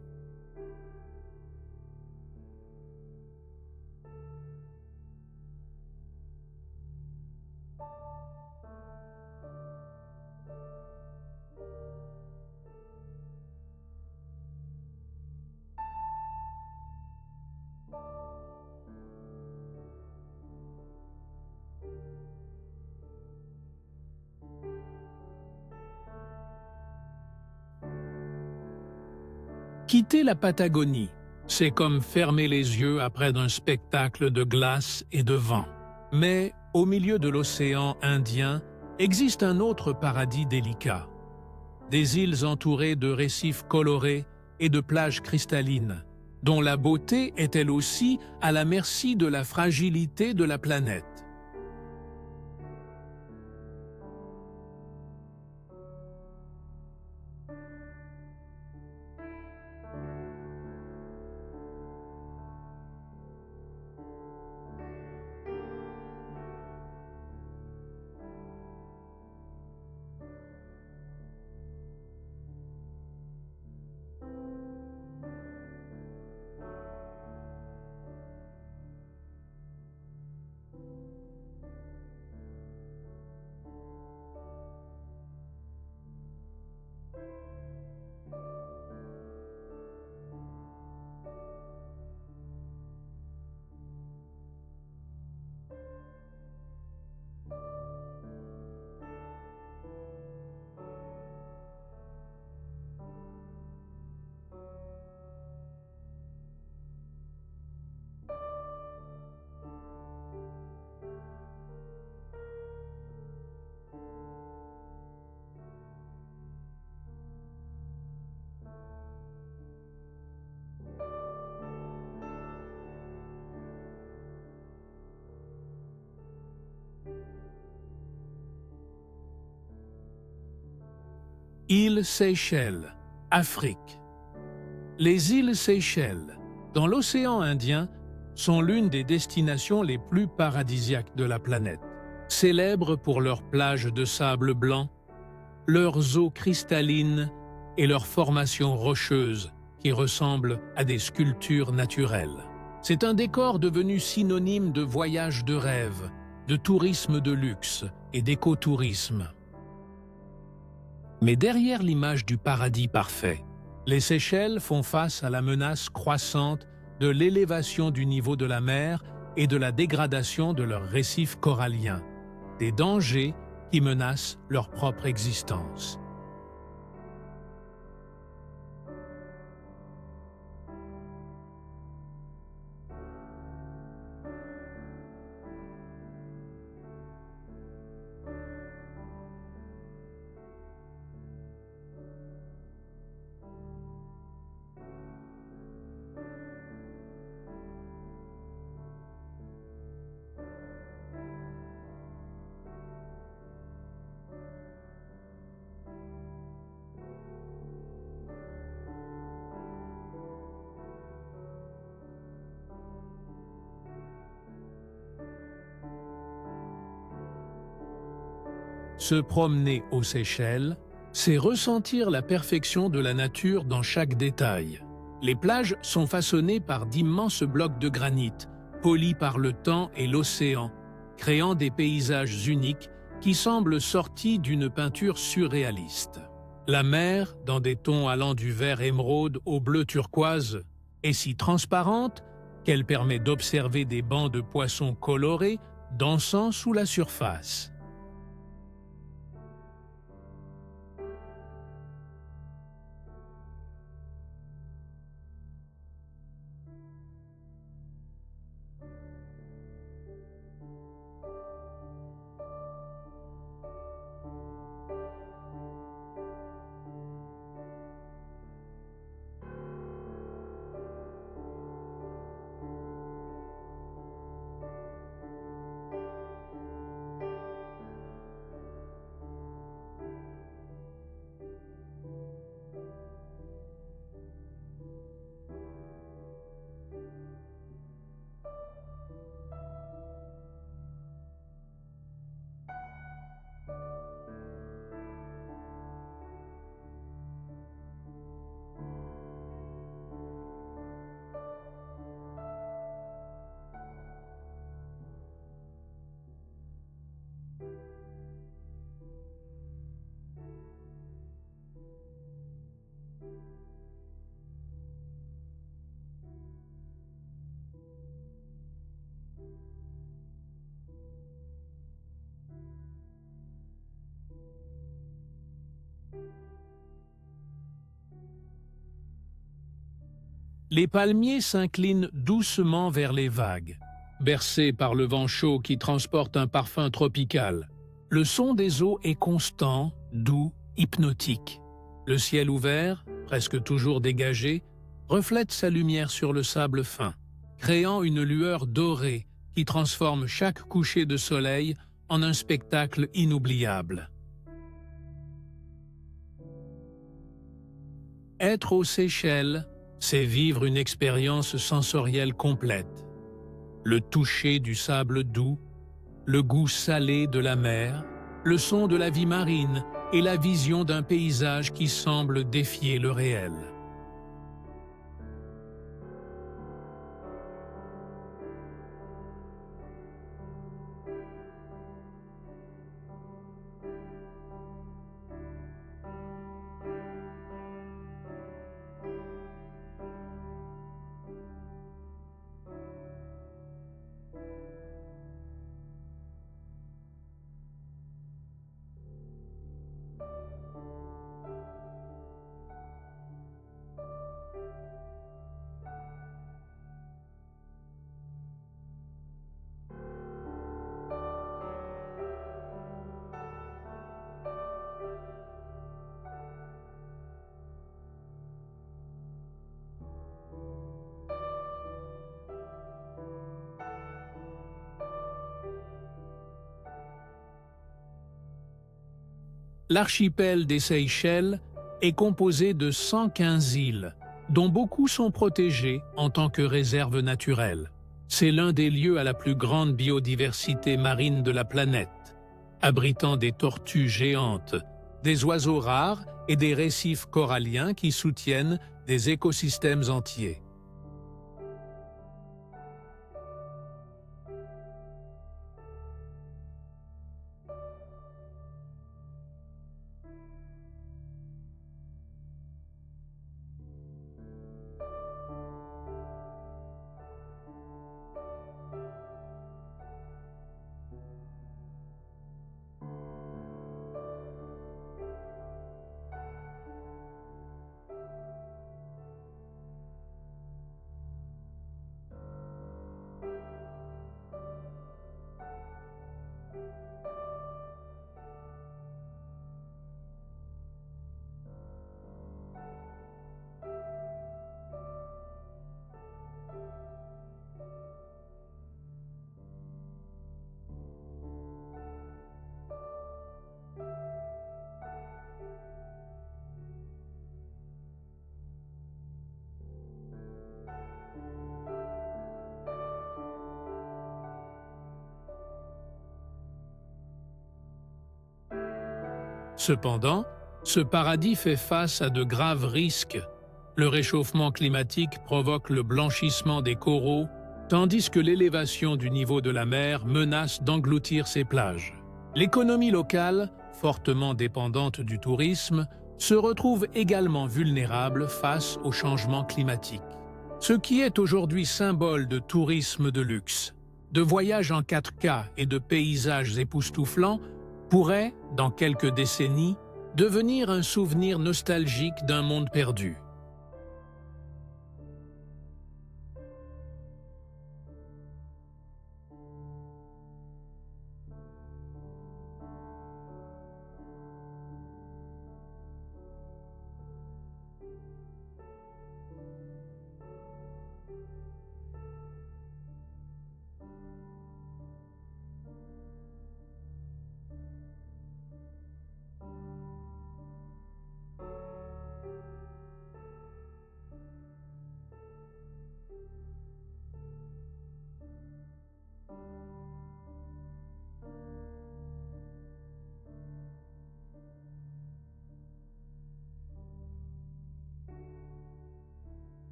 Quitter la Patagonie, c'est comme fermer les yeux après un spectacle de glace et de vent. Mais au milieu de l'océan Indien existe un autre paradis délicat. Des îles entourées de récifs colorés et de plages cristallines, dont la beauté est elle aussi à la merci de la fragilité de la planète. Îles Seychelles, Afrique. Les îles Seychelles, dans l'océan Indien, sont l'une des destinations les plus paradisiaques de la planète. Célèbres pour leurs plages de sable blanc, leurs eaux cristallines et leurs formations rocheuses qui ressemblent à des sculptures naturelles. C'est un décor devenu synonyme de voyage de rêve, de tourisme de luxe et d'écotourisme. Mais derrière l'image du paradis parfait, les Seychelles font face à la menace croissante de l'élévation du niveau de la mer et de la dégradation de leurs récifs coralliens, des dangers qui menacent leur propre existence. Se promener aux Seychelles, c'est ressentir la perfection de la nature dans chaque détail. Les plages sont façonnées par d'immenses blocs de granit, polis par le temps et l'océan, créant des paysages uniques qui semblent sortis d'une peinture surréaliste. La mer, dans des tons allant du vert émeraude au bleu turquoise, est si transparente qu'elle permet d'observer des bancs de poissons colorés dansant sous la surface. Les palmiers s'inclinent doucement vers les vagues, bercés par le vent chaud qui transporte un parfum tropical. Le son des eaux est constant, doux, hypnotique. Le ciel ouvert, presque toujours dégagé, reflète sa lumière sur le sable fin, créant une lueur dorée qui transforme chaque coucher de soleil en un spectacle inoubliable. Être aux Seychelles, c'est vivre une expérience sensorielle complète. Le toucher du sable doux, le goût salé de la mer, le son de la vie marine et la vision d'un paysage qui semble défier le réel. L'archipel des Seychelles est composé de 115 îles, dont beaucoup sont protégées en tant que réserve naturelle. C'est l'un des lieux à la plus grande biodiversité marine de la planète, abritant des tortues géantes, des oiseaux rares et des récifs coralliens qui soutiennent des écosystèmes entiers. Cependant, ce paradis fait face à de graves risques. Le réchauffement climatique provoque le blanchissement des coraux, tandis que l'élévation du niveau de la mer menace d'engloutir ces plages. L'économie locale, fortement dépendante du tourisme, se retrouve également vulnérable face au changement climatique. Ce qui est aujourd'hui symbole de tourisme de luxe, de voyages en 4K et de paysages époustouflants pourrait, dans quelques décennies, devenir un souvenir nostalgique d'un monde perdu.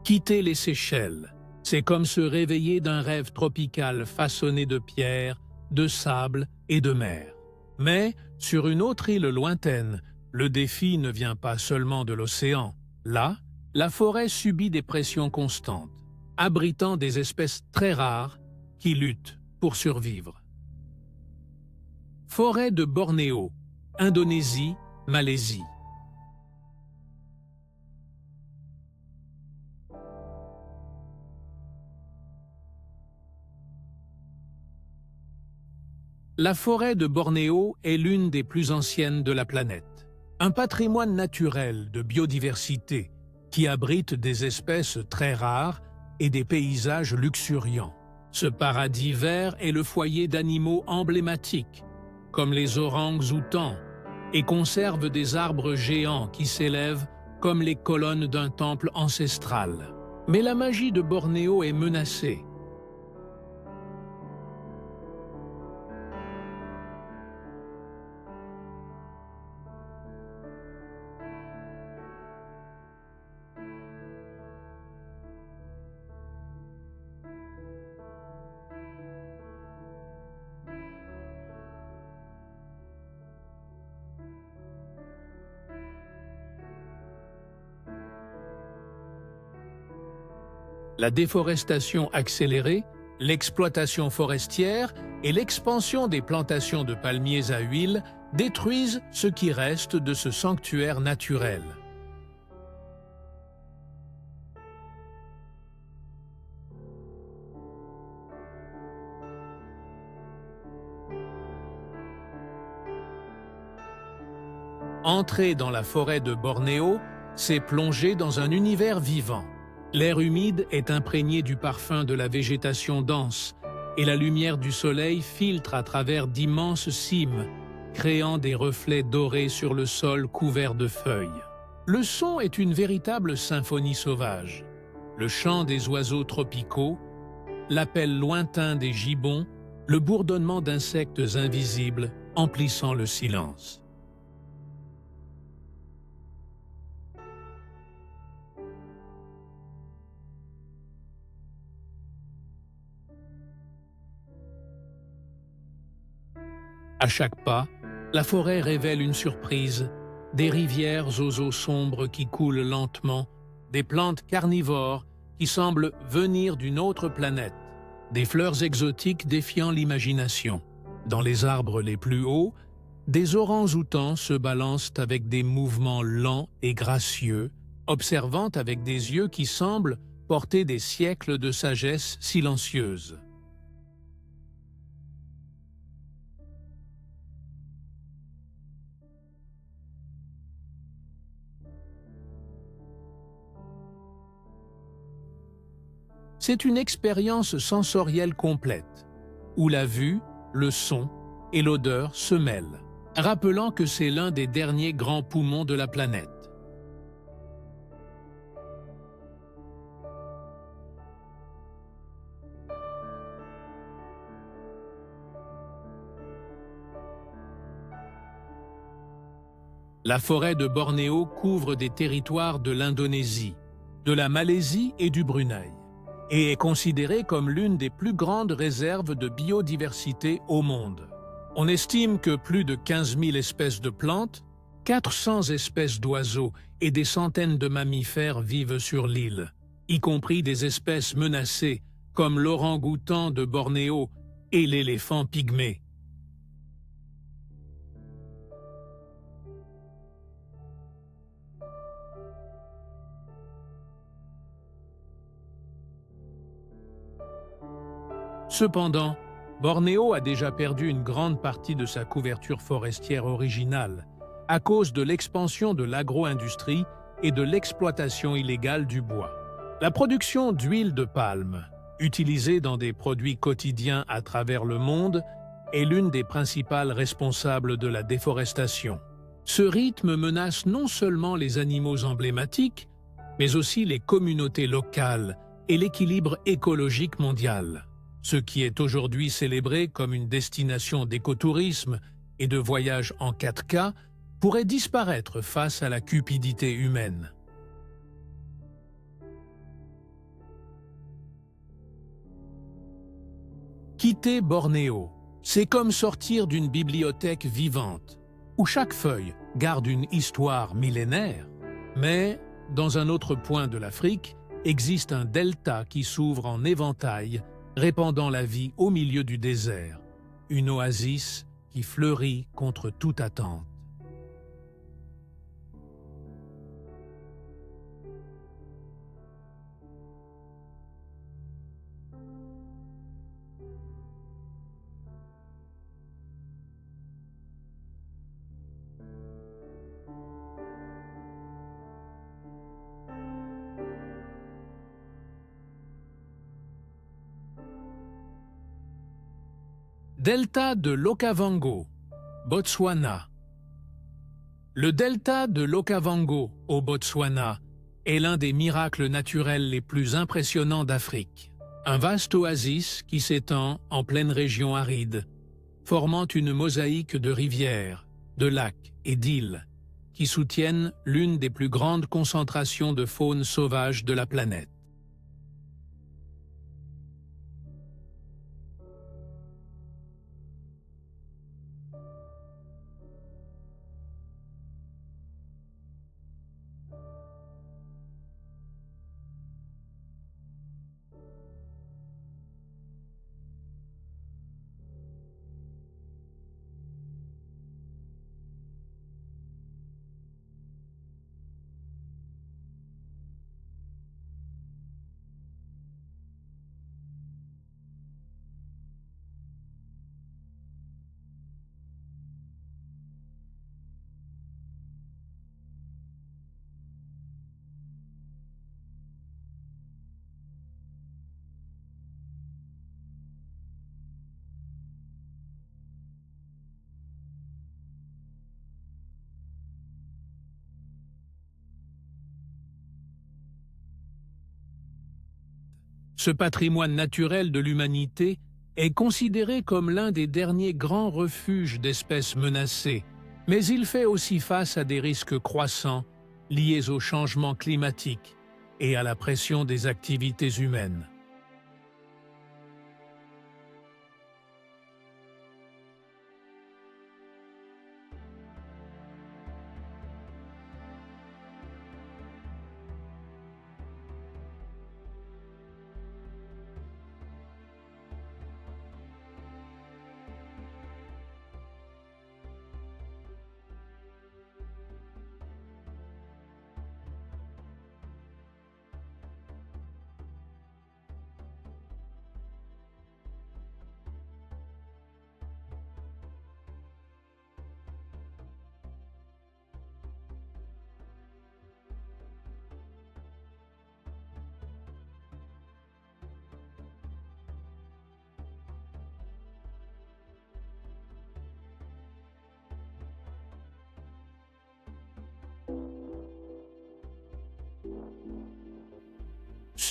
Quitter les Seychelles, c'est comme se réveiller d'un rêve tropical façonné de pierres, de sable et de mer. Mais, sur une autre île lointaine, le défi ne vient pas seulement de l'océan. Là, la forêt subit des pressions constantes, abritant des espèces très rares qui luttent pour survivre. Forêt de Bornéo, Indonésie, Malaisie. La forêt de Bornéo est l'une des plus anciennes de la planète. Un patrimoine naturel de biodiversité qui abrite des espèces très rares et des paysages luxuriants. Ce paradis vert est le foyer d'animaux emblématiques, comme les orang-outans, et conserve des arbres géants qui s'élèvent comme les colonnes d'un temple ancestral. Mais la magie de Bornéo est menacée. La déforestation accélérée, l'exploitation forestière et l'expansion des plantations de palmiers à huile détruisent ce qui reste de ce sanctuaire naturel. Entrer dans la forêt de Bornéo, c'est plonger dans un univers vivant. L'air humide est imprégné du parfum de la végétation dense et la lumière du soleil filtre à travers d'immenses cimes, créant des reflets dorés sur le sol couvert de feuilles. Le son est une véritable symphonie sauvage. Le chant des oiseaux tropicaux, l'appel lointain des gibbons, le bourdonnement d'insectes invisibles emplissant le silence. À chaque pas, la forêt révèle une surprise, des rivières aux eaux sombres qui coulent lentement, des plantes carnivores qui semblent venir d'une autre planète, des fleurs exotiques défiant l'imagination. Dans les arbres les plus hauts, des orang-outans se balancent avec des mouvements lents et gracieux, observant avec des yeux qui semblent porter des siècles de sagesse silencieuse. C'est une expérience sensorielle complète, où la vue, le son et l'odeur se mêlent, rappelant que c'est l'un des derniers grands poumons de la planète. La forêt de Bornéo couvre des territoires de l'Indonésie, de la Malaisie et du Brunei, et est considérée comme l'une des plus grandes réserves de biodiversité au monde. On estime que plus de 15 000 espèces de plantes, 400 espèces d'oiseaux et des centaines de mammifères vivent sur l'île, y compris des espèces menacées comme l'orang-outan de Bornéo et l'éléphant pygmée. Cependant, Bornéo a déjà perdu une grande partie de sa couverture forestière originale à cause de l'expansion de l'agro-industrie et de l'exploitation illégale du bois. La production d'huile de palme, utilisée dans des produits quotidiens à travers le monde, est l'une des principales responsables de la déforestation. Ce rythme menace non seulement les animaux emblématiques, mais aussi les communautés locales et l'équilibre écologique mondial. Ce qui est aujourd'hui célébré comme une destination d'écotourisme et de voyage en 4K pourrait disparaître face à la cupidité humaine. Quitter Bornéo, c'est comme sortir d'une bibliothèque vivante, où chaque feuille garde une histoire millénaire. Mais, dans un autre point de l'Afrique, existe un delta qui s'ouvre en éventail, répandant la vie au milieu du désert, une oasis qui fleurit contre toute attente. Delta de l'Okavango, Botswana. Le delta de l'Okavango, au Botswana, est l'un des miracles naturels les plus impressionnants d'Afrique. Un vaste oasis qui s'étend en pleine région aride, formant une mosaïque de rivières, de lacs et d'îles, qui soutiennent l'une des plus grandes concentrations de faune sauvage de la planète. Ce patrimoine naturel de l'humanité est considéré comme l'un des derniers grands refuges d'espèces menacées, mais il fait aussi face à des risques croissants liés au changement climatique et à la pression des activités humaines.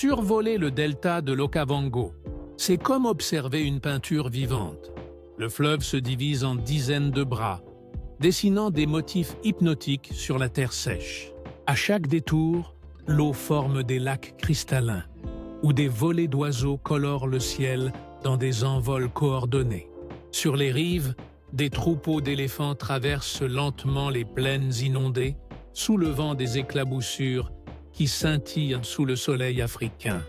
Survoler le delta de l'Okavango, c'est comme observer une peinture vivante. Le fleuve se divise en dizaines de bras, dessinant des motifs hypnotiques sur la terre sèche. À chaque détour, l'eau forme des lacs cristallins, où des volées d'oiseaux colorent le ciel dans des envols coordonnés. Sur les rives, des troupeaux d'éléphants traversent lentement les plaines inondées, soulevant des éclaboussures qui scintillent sous le soleil africain.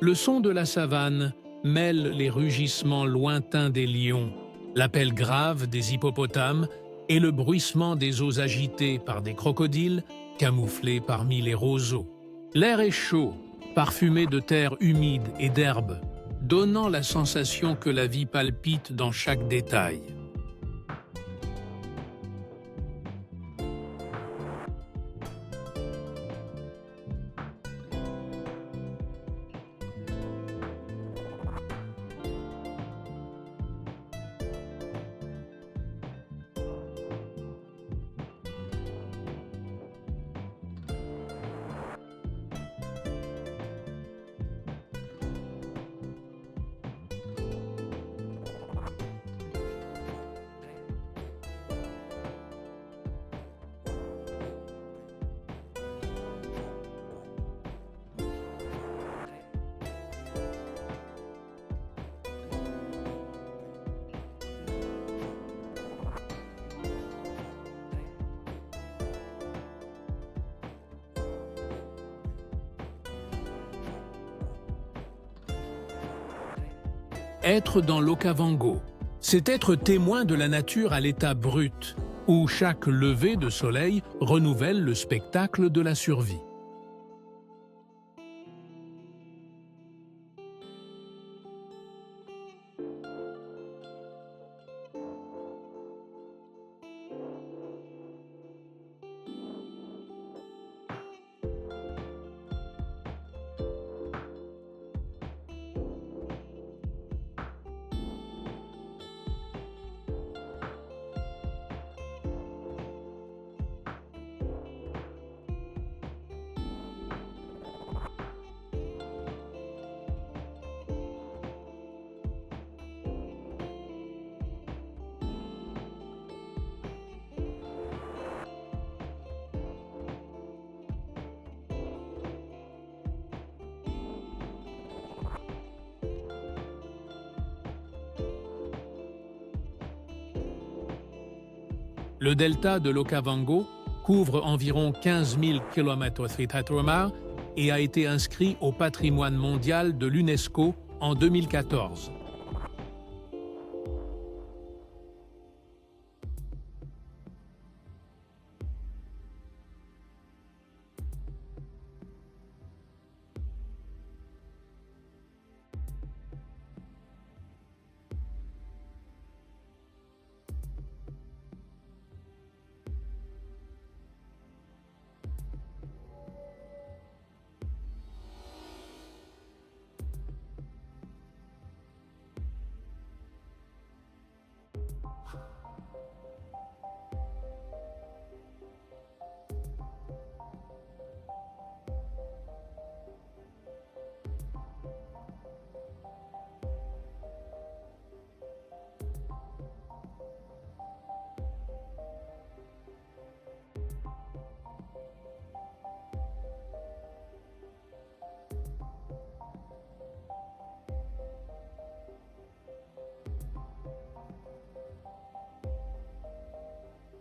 Le son de la savane mêle les rugissements lointains des lions, l'appel grave des hippopotames et le bruissement des eaux agitées par des crocodiles camouflés parmi les roseaux. L'air est chaud, parfumé de terre humide et d'herbes, donnant la sensation que la vie palpite dans chaque détail. Être dans l'Okavango, c'est être témoin de la nature à l'état brut, où chaque lever de soleil renouvelle le spectacle de la survie. Le delta de l'Okavango couvre environ 15 000 km² et a été inscrit au patrimoine mondial de l'UNESCO en 2014.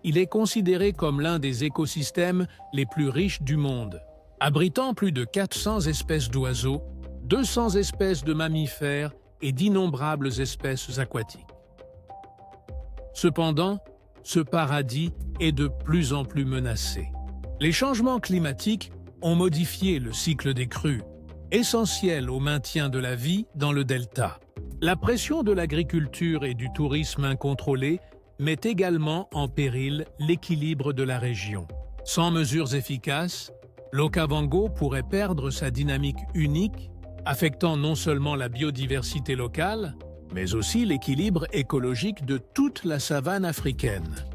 il est considéré comme l'un des écosystèmes les plus riches du monde, abritant plus de 400 espèces d'oiseaux, 200 espèces de mammifères et d'innombrables espèces aquatiques. Cependant, ce paradis est de plus en plus menacé. Les changements climatiques ont modifié le cycle des crues, essentiel au maintien de la vie dans le delta. La pression de l'agriculture et du tourisme incontrôlé met également en péril l'équilibre de la région. Sans mesures efficaces, l'Okavango pourrait perdre sa dynamique unique, affectant non seulement la biodiversité locale, mais aussi l'équilibre écologique de toute la savane africaine.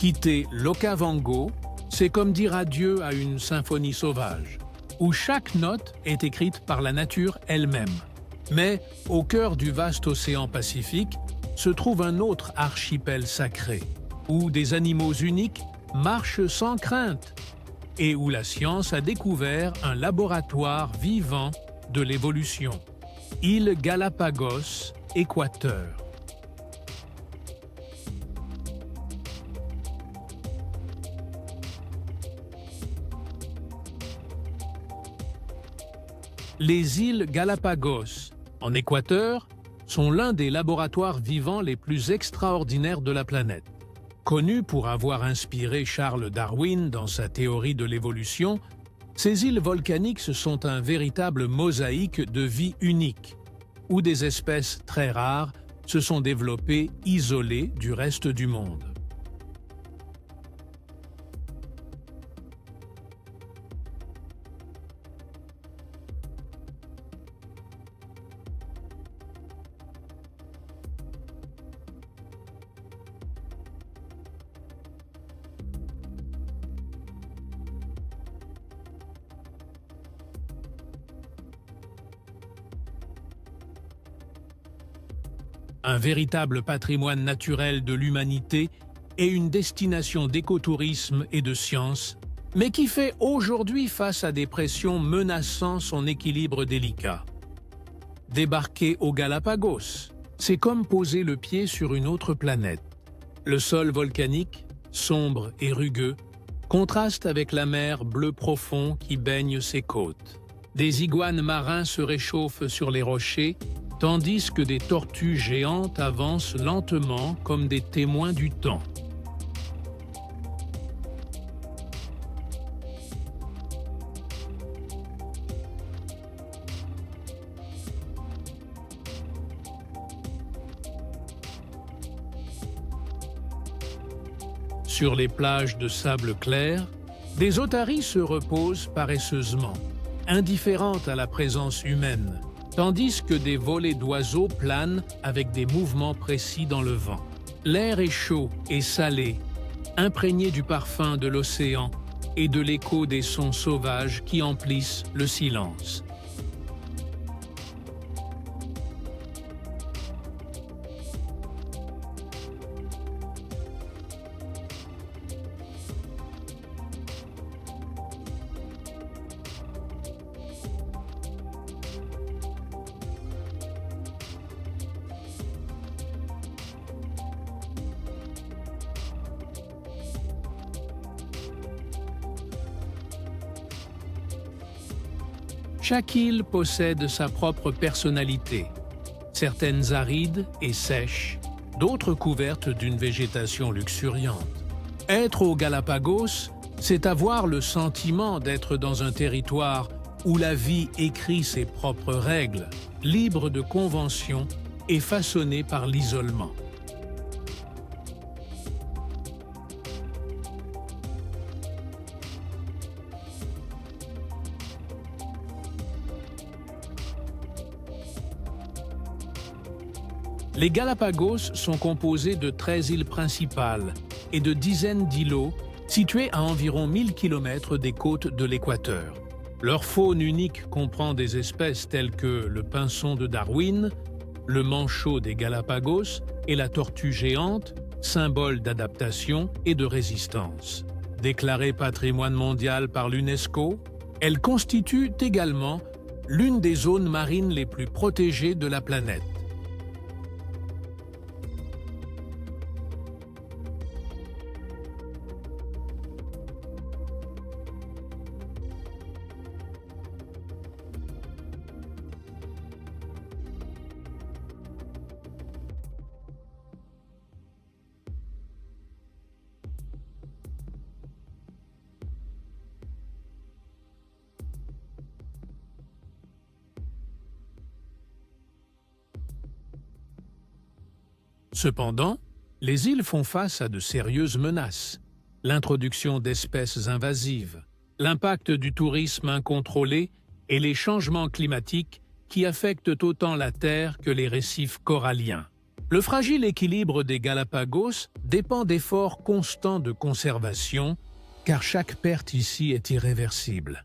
Quitter l'Okavango, c'est comme dire adieu à une symphonie sauvage, où chaque note est écrite par la nature elle-même. Mais au cœur du vaste océan Pacifique se trouve un autre archipel sacré, où des animaux uniques marchent sans crainte et où la science a découvert un laboratoire vivant de l'évolution. Île Galapagos, Équateur. Les îles Galapagos, en Équateur, sont l'un des laboratoires vivants les plus extraordinaires de la planète. Connus pour avoir inspiré Charles Darwin dans sa théorie de l'évolution, ces îles volcaniques sont un véritable mosaïque de vie unique, où des espèces très rares se sont développées isolées du reste du monde. Un véritable patrimoine naturel de l'humanité et une destination d'écotourisme et de science, mais qui fait aujourd'hui face à des pressions menaçant son équilibre délicat. Débarquer aux Galapagos, c'est comme poser le pied sur une autre planète. Le sol volcanique, sombre et rugueux, contraste avec la mer bleu profond qui baigne ses côtes. Des iguanes marins se réchauffent sur les rochers, tandis que des tortues géantes avancent lentement comme des témoins du temps. Sur les plages de sable clair, des otaries se reposent paresseusement, indifférentes à la présence humaine, tandis que des volées d'oiseaux planent avec des mouvements précis dans le vent. L'air est chaud et salé, imprégné du parfum de l'océan et de l'écho des sons sauvages qui emplissent le silence. Chaque île possède sa propre personnalité, certaines arides et sèches, d'autres couvertes d'une végétation luxuriante. Être aux Galapagos, c'est avoir le sentiment d'être dans un territoire où la vie écrit ses propres règles, libre de conventions et façonnée par l'isolement. Les Galapagos sont composés de 13 îles principales et de dizaines d'îlots situés à environ 1000 km des côtes de l'équateur. Leur faune unique comprend des espèces telles que le pinson de Darwin, le manchot des Galapagos et la tortue géante, symbole d'adaptation et de résistance. Déclarée patrimoine mondial par l'UNESCO, elle constitue également l'une des zones marines les plus protégées de la planète. Cependant, les îles font face à de sérieuses menaces. L'introduction d'espèces invasives, l'impact du tourisme incontrôlé et les changements climatiques qui affectent autant la Terre que les récifs coralliens. Le fragile équilibre des Galapagos dépend d'efforts constants de conservation, car chaque perte ici est irréversible.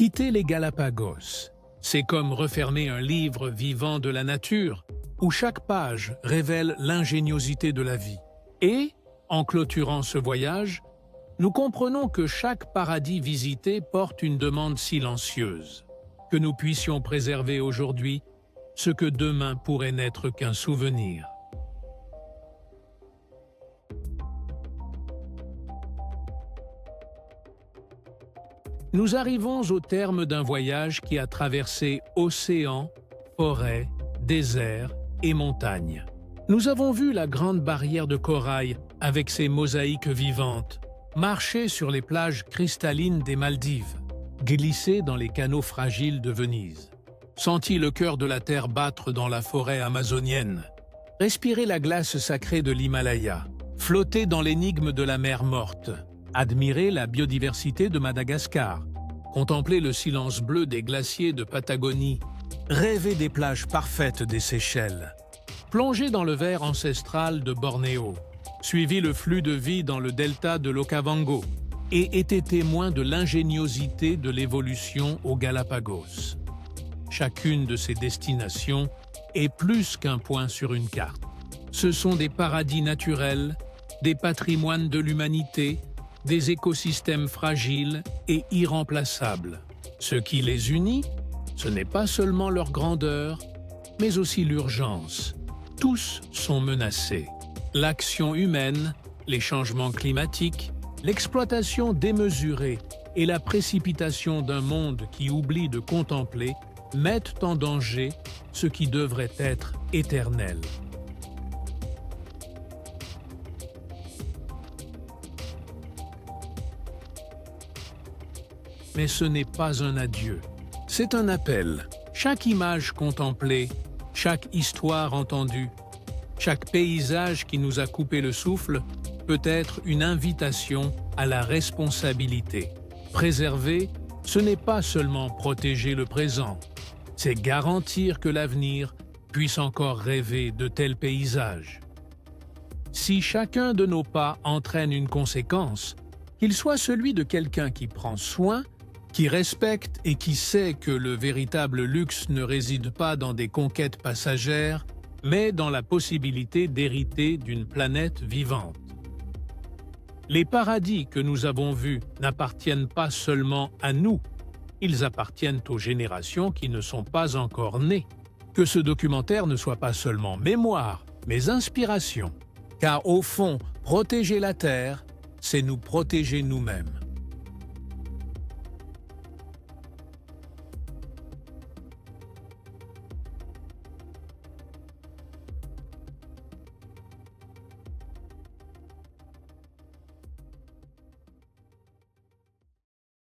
Quitter les Galapagos, c'est comme refermer un livre vivant de la nature, où chaque page révèle l'ingéniosité de la vie. Et, en clôturant ce voyage, nous comprenons que chaque paradis visité porte une demande silencieuse, que nous puissions préserver aujourd'hui ce que demain pourrait n'être qu'un souvenir. Nous arrivons au terme d'un voyage qui a traversé océans, forêts, déserts et montagnes. Nous avons vu la grande barrière de corail avec ses mosaïques vivantes, marché sur les plages cristallines des Maldives, glissé dans les canaux fragiles de Venise, senti le cœur de la terre battre dans la forêt amazonienne, respiré la glace sacrée de l'Himalaya, flotté dans l'énigme de la mer morte, admirer la biodiversité de Madagascar, contempler le silence bleu des glaciers de Patagonie, rêver des plages parfaites des Seychelles, plonger dans le vert ancestral de Bornéo, suivi le flux de vie dans le delta de l'Okavango et été témoin de l'ingéniosité de l'évolution aux Galapagos. Chacune de ces destinations est plus qu'un point sur une carte. Ce sont des paradis naturels, des patrimoines de l'humanité, des écosystèmes fragiles et irremplaçables. Ce qui les unit, ce n'est pas seulement leur grandeur, mais aussi l'urgence. Tous sont menacés. L'action humaine, les changements climatiques, l'exploitation démesurée et la précipitation d'un monde qui oublie de contempler mettent en danger ce qui devrait être éternel. Mais ce n'est pas un adieu, c'est un appel. Chaque image contemplée, chaque histoire entendue, chaque paysage qui nous a coupé le souffle peut être une invitation à la responsabilité. Préserver, ce n'est pas seulement protéger le présent, c'est garantir que l'avenir puisse encore rêver de tels paysages. Si chacun de nos pas entraîne une conséquence, qu'il soit celui de quelqu'un qui prend soin, qui respecte et qui sait que le véritable luxe ne réside pas dans des conquêtes passagères, mais dans la possibilité d'hériter d'une planète vivante. Les paradis que nous avons vus n'appartiennent pas seulement à nous, ils appartiennent aux générations qui ne sont pas encore nées. Que ce documentaire ne soit pas seulement mémoire, mais inspiration. Car au fond, protéger la Terre, c'est nous protéger nous-mêmes.